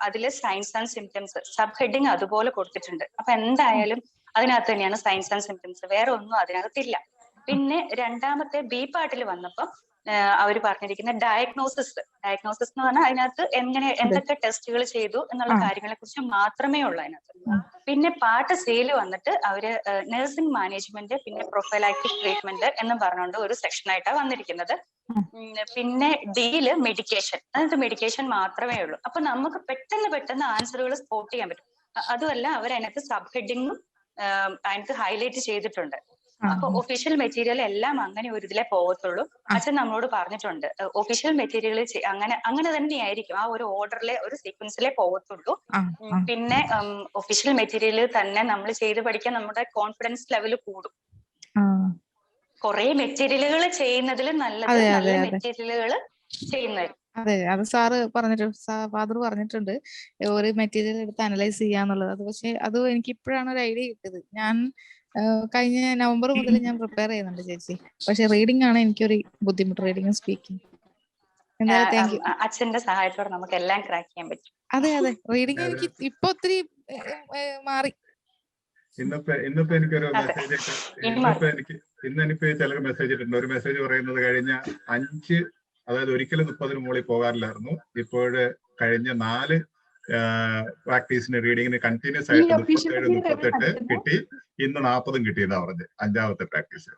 അതില് science and symptoms sub heading അതുപോലെ കൊടുത്തിട്ടുണ്ട്. അപ്പൊ എന്തായാലും അതിനകത്ത് തന്നെയാണ് സയൻസ് ആൻഡ് സിംറ്റംസ്, വേറെ ഒന്നും അതിനകത്തില്ല. പിന്നെ രണ്ടാമത്തെ ബി പാർട്ടിൽ വന്നപ്പോ അവർ പറഞ്ഞിരിക്കുന്ന ഡയഗ്നോസിസ് എന്ന് പറഞ്ഞാൽ അതിനകത്ത് എന്തൊക്കെ ടെസ്റ്റുകൾ ചെയ്തു എന്നുള്ള കാര്യങ്ങളെ കുറിച്ച് മാത്രമേ ഉള്ളൂ അതിനകത്ത്. പിന്നെ പാർട്ട് സിയിൽ വന്നിട്ട് അവര് നഴ്സിംഗ് മാനേജ്മെന്റ് പിന്നെ പ്രൊഫൈലാക്ടിക് ട്രീറ്റ്മെന്റ് എന്നും പറഞ്ഞുകൊണ്ട് ഒരു സെക്ഷനായിട്ടാണ് വന്നിരിക്കുന്നത്. പിന്നെ ഡിയില് മെഡിക്കേഷൻ, അതിനകത്ത് മെഡിക്കേഷൻ മാത്രമേ ഉള്ളൂ. അപ്പൊ നമുക്ക് പെട്ടെന്ന് ആൻസറുകൾ സ്പോട്ട് ചെയ്യാൻ പറ്റും. അതുമല്ല അവരതിനകത്ത് സബ് ഹെഡിങ്ങും അതിനകത്ത് ഹൈലൈറ്റ് ചെയ്തിട്ടുണ്ട്. അപ്പൊ ഒഫീഷ്യൽ മെറ്റീരിയൽ എല്ലാം അങ്ങനെ ഒരു ഇതിലേ പോകത്തുള്ളൂ. അച്ഛൻ നമ്മളോട് പറഞ്ഞിട്ടുണ്ട് ഒഫീഷ്യൽ മെറ്റീരിയൽ അങ്ങനെ തന്നെയായിരിക്കും, ആ ഒരു ഓർഡറിലെ ഒരു സീക്വൻസിലേ പോകത്തുള്ളൂ. പിന്നെ ഒഫീഷ്യൽ മെറ്റീരിയൽ തന്നെ നമ്മൾ ചെയ്ത് പഠിക്കാൻ നമ്മുടെ കോൺഫിഡൻസ് ലെവൽ കൂടും. കുറെ മെറ്റീരിയലുകൾ ചെയ്യുന്നതിൽ നല്ലത് നല്ല മെറ്റീരിയലുകൾ ചെയ്യുന്നത്. അതെ, അത് ഫാദർ പറഞ്ഞിട്ടുണ്ട് ഒരു മെറ്റീരിയൽ എടുത്ത് അനലൈസ് ചെയ്യാന്നുള്ളത്. അത് പക്ഷെ അത് എനിക്ക് ഇപ്പോഴാണ് ഒരു ഐഡിയ കിട്ടിയത്. ഞാൻ കഴിഞ്ഞ നവംബർ മുതൽ ഞാൻ പ്രിപ്പയർ ചെയ്യുന്നുണ്ട് ചേച്ചി. പക്ഷെ റീഡിംഗ് ആണ് എനിക്കൊരു ബുദ്ധിമുട്ട്, റീഡിംഗും സ്പീക്കിംഗ്. അച്ഛന്റെ സഹായത്തോടെ നമുക്ക് എല്ലാം ക്രാക്ക് ചെയ്യാൻ പറ്റും. അതെ, റീഡിംഗ് എനിക്ക് ഇപ്പൊ ഒത്തിരി മാറി. ഇന്നിപ്പോ എനിക്കൊരു മെസ്സേജ് എനിക്ക് ചിലർ മെസ്സേജ് ഇട്ടിട്ടുണ്ട്. ഒരു മെസ്സേജ് പറയുന്നത് കഴിഞ്ഞ 5 അതായത് ഒരിക്കലും 30-ന് മുകളിൽ പോകാറില്ലായിരുന്നു, ഇപ്പോഴ് കഴിഞ്ഞ 4 പ്രാക്ടീസിന് റീഡിങ്ങിന് കണ്ടിന്യൂസ് ആയിട്ട് 37-38 കിട്ടി, ഇന്ന് 40 കിട്ടിയെന്നാ പറഞ്ഞത് 5ാമത്തെ പ്രാക്ടീസ്.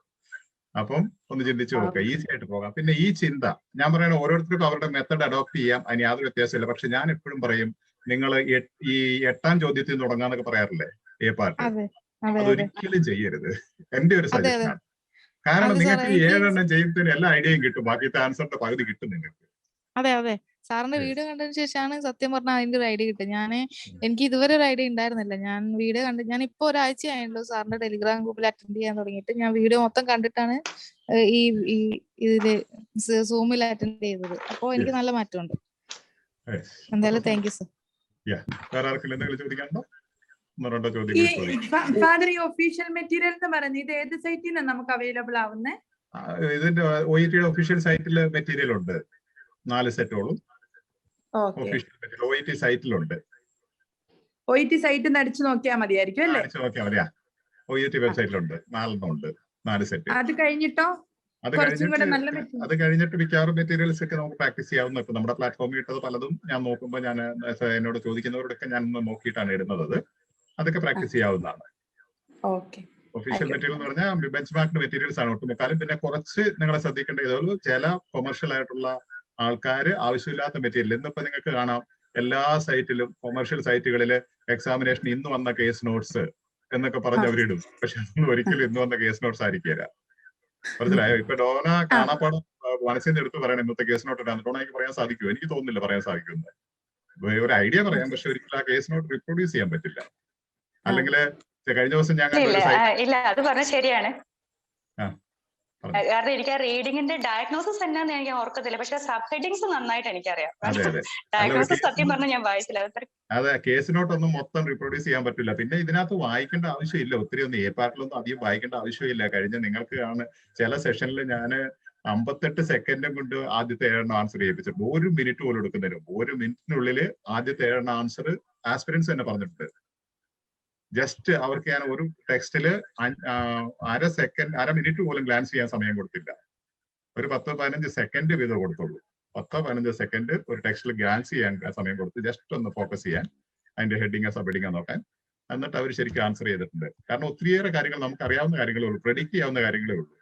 അപ്പം ഒന്ന് ചിന്തിച്ചു നോക്കുക, ഈസി ആയിട്ട് പോകാം. പിന്നെ ഈ ചിന്ത ഞാൻ പറയണ ഓരോരുത്തർക്കും അവരുടെ മെത്തഡ് അഡോപ്റ്റ് ചെയ്യാം, അതിന് യാതൊരു വ്യത്യാസമില്ല. പക്ഷെ ഞാൻ എപ്പോഴും പറയും, നിങ്ങൾ ഈ 8ാം ചോദ്യത്തിൽ തുടങ്ങാന്നൊക്കെ പറയാറില്ലേ എ പാർട്ട്, അതൊരിക്കലും ചെയ്യരുത്. എന്റെ ഒരു സജഷനാണ്. കാരണം നിങ്ങൾക്ക് ഈ 7 എണ്ണം ചെയ്യുന്നതിന് എല്ലാ ഐഡിയയും കിട്ടും, ബാക്കിയത്തെ ആൻസറിന്റെ പകുതി കിട്ടും നിങ്ങൾക്ക്. അതെ, സാറിന്റെ വീഡിയോ കണ്ടതിന് ശേഷമാണ് സത്യം പറഞ്ഞാൽ അതിന്റെ ഒരു ഐഡിയ കിട്ടും. എനിക്ക് ഇതുവരെ ഒരു ഐഡിയ ഉണ്ടായിരുന്നില്ല. ഞാൻ വീഡിയോ ഞാൻ ഇപ്പൊ ഒരാഴ്ചയായല്ലോ സാറിന്റെ ടെലിഗ്രാം ഗ്രൂപ്പിൽ അറ്റൻഡ് ചെയ്യാൻ തുടങ്ങിയിട്ട്. ഞാൻ വീഡിയോ മൊത്തം കണ്ടിട്ടാണ് ഇതില് സൂമിൽ അറ്റൻഡ് ചെയ്തത്. അപ്പൊ എനിക്ക് നല്ല മാറ്റമുണ്ട്. എന്തായാലും താങ്ക് യു സർ. ഫാദർ, ഈ ഒഫീഷ്യൽ മെറ്റീരിയൽ എന്ന് പറയുന്നത് ഇത് ഏത് സൈറ്റിൽ നിന്നാണ് നമുക്ക് അവൈലബിൾ ആവുന്നത്? ഇതിന്റെ OET-യുടെ ഒഫീഷ്യൽ സൈറ്റിൽ മെറ്റീരിയൽ ഉണ്ട്, 4 സെറ്റോളും ഒഫീഷ്യൽ മെറ്റീരിയൽ OET സൈറ്റിലുണ്ട്. OET സൈറ്റിൽ നിന്ന് അടിച്ചു നോക്കിയാൽ മതിയായിരിക്കും അല്ലേ? നോക്കിയാൽ മതിയാ. OET വെബ്സൈറ്റിലുണ്ട് 4 set. അത് കഴിഞ്ഞിട്ടോ അത് കഴിഞ്ഞിട്ട് മിക്കവാറും മെറ്റീരിയൽസ് ഒക്കെ നമുക്ക് പ്രാക്ടീസ് ചെയ്യാവുന്ന. ഇപ്പൊ നമ്മുടെ പ്ലാറ്റ്ഫോമിൽ ഇട്ടത് പലതും ഞാൻ നോക്കുമ്പോൾ ഞാൻ എന്നോട് ചോദിക്കുന്നവരോടൊക്കെ ഞാൻ നോക്കിയിട്ടാണ് ഇടുന്നത്. അതൊക്കെ പ്രാക്ടീസ് ചെയ്യാവുന്നതാണ്. ഒഫീഷ്യൽ മെറ്റീരിയൽ എന്ന് പറഞ്ഞാൽ ബെഞ്ച് മാർക്ക് മെറ്റീരിയൽസ് ആണ് ഒട്ടുമുക്കാലും. പിന്നെ കുറച്ച് നിങ്ങളെ ശ്രദ്ധിക്കേണ്ട ഇതുപോലെ ചില കൊമേഴ്ഷ്യൽ ആയിട്ടുള്ള ആൾക്കാർ ആവശ്യമില്ലാത്ത മെറ്റീരിയൽ ഇന്നിപ്പോ നിങ്ങൾക്ക് കാണാം എല്ലാ സൈറ്റിലും കൊമേഴ്ഷ്യൽ സൈറ്റുകളിൽ എക്സാമിനേഷൻ ഇന്ന് വന്ന കേസ് നോട്ട്സ് എന്നൊക്കെ പറഞ്ഞ് അവരിടും. പക്ഷെ അതൊന്നും ഒരിക്കലും ഇന്ന് വന്ന കേസ് നോട്ട്സ് ആയിരിക്കില്ല. മനസ്സിലായോ? ഇപ്പൊ ഡോണ കാണാപ്പാടം മനസ്സിൽ നിന്ന് എടുത്ത് പറയണം ഇന്നത്തെ കേസ് നോട്ട് ഇടാൻ. ഡോണയ്ക്ക് പറയാൻ സാധിക്കുമോ? എനിക്ക് തോന്നുന്നില്ല പറയാൻ സാധിക്കുന്നത്. ഒരു ഐഡിയ പറയാം, പക്ഷെ ഒരിക്കലും ആ കേസ് നോട്ട് റിപ്രൊഡ്യൂസ് ചെയ്യാൻ പറ്റില്ല. അല്ലെങ്കിൽ കഴിഞ്ഞ ദിവസം ഞാൻ ഇല്ല അത് പറഞ്ഞ ശരിയാണ്. കാരണം എനിക്ക് ആ റീഡിങ്ങിന്റെ ഡയഗ്നോസിസ് എന്നാന്ന് എനിക്ക് ഓർക്കത്തില്ല, പക്ഷെ സബ് ഹെഡിങ്സ് നന്നായിട്ട് എനിക്കറിയാം. ഡയഗ്നോസിസ് സത്യം പറഞ്ഞാൽ ഞാൻ വായിച്ചില്ല. അതെ, കേസ് നോട്ടൊന്നും മൊത്തം റിപ്രൊഡ്യൂസ് ചെയ്യാൻ പറ്റില്ല. പിന്നെ ഇതിനകത്ത് വായിക്കേണ്ട ആവശ്യമില്ല, ഒത്തിരി ഒന്നും എ പാർട്ടിലൊന്നും അധികം വായിക്കേണ്ട ആവശ്യമില്ല. കഴിഞ്ഞ നിങ്ങൾക്ക് ആണ് ചില സെഷനിൽ ഞാൻ 58 സെക്കൻഡും കൊണ്ട് ആദ്യത്തെ 7 ആൻസർ ചെയ്യിപ്പിച്ചിട്ട് 1 മിനിറ്റ് പോലും എടുക്കുന്നതിനും 1 മിനിറ്റിനുള്ളിൽ ആദ്യത്തെ 7 ആൻസർ ആസ്പിരൻസ് തന്നെ പറഞ്ഞിട്ടുണ്ട്. ജസ്റ്റ് അവർക്ക് ഞാൻ ഒരു ടെക്സ്റ്റില് 1/2 മിനിറ്റ് പോലും ഗ്ലാൻസ് ചെയ്യാൻ സമയം കൊടുത്തില്ല. ഒരു 10-15 സെക്കൻഡ് വീതം കൊടുത്തുള്ളൂ. 10-15 സെക്കൻഡ് ഒരു ടെക്സ്റ്റിൽ ഗ്ലാൻസ് ചെയ്യാൻ സമയം കൊടുത്ത് ജസ്റ്റ് ഒന്ന് ഫോക്കസ് ചെയ്യാൻ, അതിന്റെ ഹെഡിങ് സബ് ഹെഡിങ് നോക്കാൻ. എന്നിട്ട് അവർ ശരിക്കും ആൻസർ ചെയ്തിട്ടുണ്ട്. കാരണം ഒത്തിരിയേറെ കാര്യങ്ങൾ നമുക്ക് അറിയാവുന്ന കാര്യങ്ങളേ ഉള്ളൂ, പ്രെഡിക്റ്റ് ചെയ്യാവുന്ന കാര്യങ്ങളേ ഉള്ളൂ.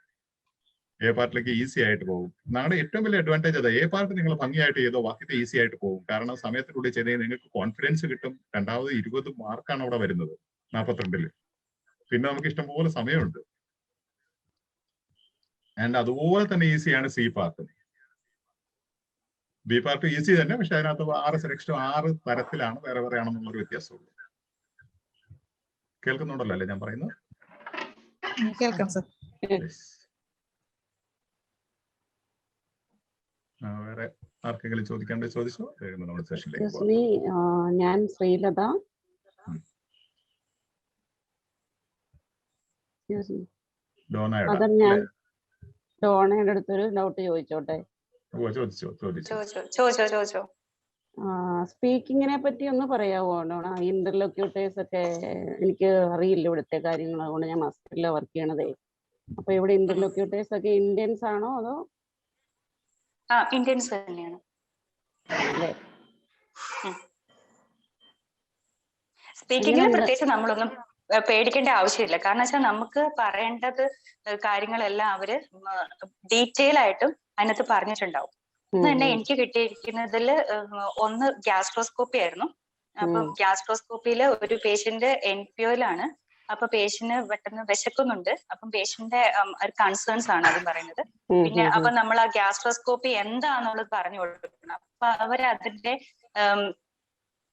എ പാർട്ടിലേക്ക് ഈസി ആയിട്ട് പോകും. നമ്മുടെ ഏറ്റവും വലിയ അഡ്വാൻറ്റേജ് അത്. എ പാർട്ട് നിങ്ങൾ ഭംഗിയായിട്ട് ചെയ്തോ, ബാക്കിത്തെ ഈസി ആയിട്ട് പോകും. കാരണം സമയത്തിനുള്ളിൽ ചെയ്ത് നിങ്ങൾക്ക് കോൺഫിഡൻസ് കിട്ടും. രണ്ടാമത് 20 മാർക്കാണ് അവിടെ വരുന്നത് 42-ല്. പിന്നെ നമുക്ക് ഇഷ്ടംപോലെ സമയമുണ്ട്. ആൻഡ് അതുപോലെ തന്നെ ഈസിയാണ് C part. B part easy തന്നെ, പക്ഷെ അതിനകത്ത് 6 സെലക്ഷൻ 6 തരത്തിലാണ്, വേറെ വേറെ ആണെന്നുള്ളൊരു വ്യത്യാസമുള്ളൂ. കേൾക്കുന്നുണ്ടല്ലോ അല്ലേ ഞാൻ പറയുന്നത്? കേൾക്കാം സർ. വേറെ ആർക്കെങ്കിലും ചോദിക്കേണ്ടത് ചോദിച്ചോ? നമ്മുടെ സെഷനിലേക്ക് ഞാൻ ശ്രീലത. അത് ഞാൻ ഡോണയുടെ അടുത്തൊരു ഡൗട്ട് ചോദിച്ചോട്ടെ? സ്പീക്കിങ്ങിനെ പറ്റി ഒന്ന് പറയാവോ ഡോണ? ഇന്റർലോക്യൂട്ടേഴ്സ് ഒക്കെ എനിക്ക് അറിയില്ല ഇവിടുത്തെ കാര്യങ്ങൾ, അതുകൊണ്ട് ഞാൻ മസ്റ്റില്ല വർക്ക് ചെയ്യണതേ. അപ്പൊ ഇവിടെ ഇന്റർലോക്യൂട്ടേഴ്സ് ഒക്കെ ഇന്ത്യൻസ് ആണോ അതോ? ഇന്ത്യൻസ് തന്നെയാണ്. സ്പീക്കിങ്ങിന് പ്രത്യേകിച്ച് നമ്മളൊന്നും പേടിക്കേണ്ട ആവശ്യമില്ല. കാരണം വെച്ചാൽ നമുക്ക് പറയേണ്ടത് കാര്യങ്ങളെല്ലാം അവര് ഡീറ്റെയിൽ ആയിട്ടും അതിനകത്ത് പറഞ്ഞിട്ടുണ്ടാവും. തന്നെ എനിക്ക് കിട്ടിയിരിക്കുന്നതില് ഒന്ന് ഗ്യാസ്ട്രോസ്കോപ്പി ആയിരുന്നു. അപ്പൊ ഗ്യാസ്ട്രോസ്കോപ്പിയില് ഒരു പേഷ്യന്റ് NPO-ലാണ്. അപ്പൊ പേഷ്യന്റ് പെട്ടെന്ന് വിശക്കുന്നുണ്ട്. അപ്പം പേഷ്യന്റെ ഒരു കൺസേൺസ് ആണ് അത് പറയുന്നത്. പിന്നെ അപ്പൊ നമ്മൾ ആ ഗ്യാസ്ട്രോസ്കോപ്പി എന്താന്നുള്ളത് പറഞ്ഞു കൊടുക്കണം. അപ്പൊ അവര് അതിന്റെ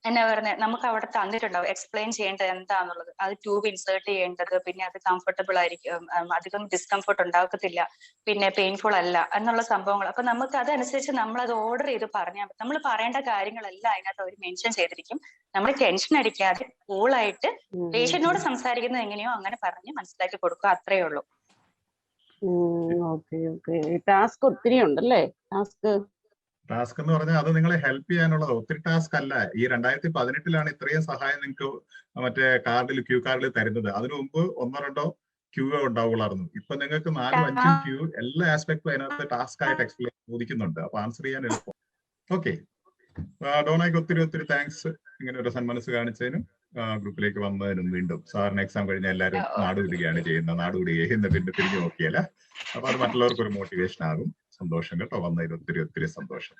എന്നാ പറയുന്നത് നമുക്ക് അവിടെ തന്നിട്ടുണ്ടാവും എക്സ്പ്ലെയിൻ ചെയ്യേണ്ടത് എന്താന്നുള്ളത്. അത് ട്യൂബ് ഇൻസേർട്ട് ചെയ്യേണ്ടത്, പിന്നെ അത് കംഫർട്ടബിൾ ആയിരിക്കും, അധികം ഡിസ്കംഫർട്ട് ഉണ്ടാക്കത്തില്ല, പിന്നെ പെയിൻഫുൾ അല്ല എന്നുള്ള സംഭവങ്ങൾ. അപ്പൊ നമുക്ക് അതനുസരിച്ച് നമ്മൾ അത് ഓർഡർ ചെയ്ത് പറഞ്ഞാൽ നമ്മൾ പറയേണ്ട കാര്യങ്ങളെല്ലാം അതിനകത്ത് അവർ മെൻഷൻ ചെയ്തിരിക്കും. നമ്മൾ ടെൻഷൻ അടിക്കാതെ കൂളായിട്ട് പേഷ്യന്റിനോട് സംസാരിക്കുന്നത് എങ്ങനെയോ അങ്ങനെ പറഞ്ഞ് മനസ്സിലാക്കി കൊടുക്കുക, അത്രയേ ഉള്ളൂ. ടാസ്ക് ഒത്തിരി ഉണ്ടല്ലേ? ടാസ്ക് എന്ന് പറഞ്ഞാൽ അത് നിങ്ങളെ ഹെൽപ്പ് ചെയ്യാനുള്ളത് ഒത്തിരി ടാസ്ക് അല്ല. ഈ 2018-ലാണ് ഇത്രയും സഹായം നിങ്ങൾക്ക് മറ്റേ ക്യൂ കാർഡിൽ തരുന്നത്. അതിനു മുമ്പ് 1-2 ക്യൂ ഉണ്ടാവുള്ളായിരുന്നു. ഇപ്പൊ നിങ്ങൾക്ക് 4-5 ക്യൂ എല്ലാ ആസ്പെക്ടും അതിനകത്ത് ടാസ്ക് ആയിട്ട് എക്സ്പ്ലെയിൻ ചോദിക്കുന്നുണ്ട്. അപ്പൊ ആൻസർ ചെയ്യാൻ എളുപ്പം. ഓക്കെ, ഡോണയ്ക്ക് ഒത്തിരി താങ്ക്സ് ഇങ്ങനെ ഒരു സന്മനസ് കാണിച്ചതിനും ഗ്രൂപ്പിലേക്ക് വന്നതിനും. വീണ്ടും സാറിന് എക്സാം കഴിഞ്ഞാൽ എല്ലാവരും നാടുവിടുകയാണ് ചെയ്യുന്നത്. നാടുവിടുകയെന്ന് പിന്നെ തിരിഞ്ഞു നോക്കിയല്ല. അപ്പൊ അത് മറ്റുള്ളവർക്ക് ഒരു മോട്ടിവേഷൻ ആകും. സന്തോഷം കേട്ടോ, വന്നതിൽ ഒത്തിരി സന്തോഷം.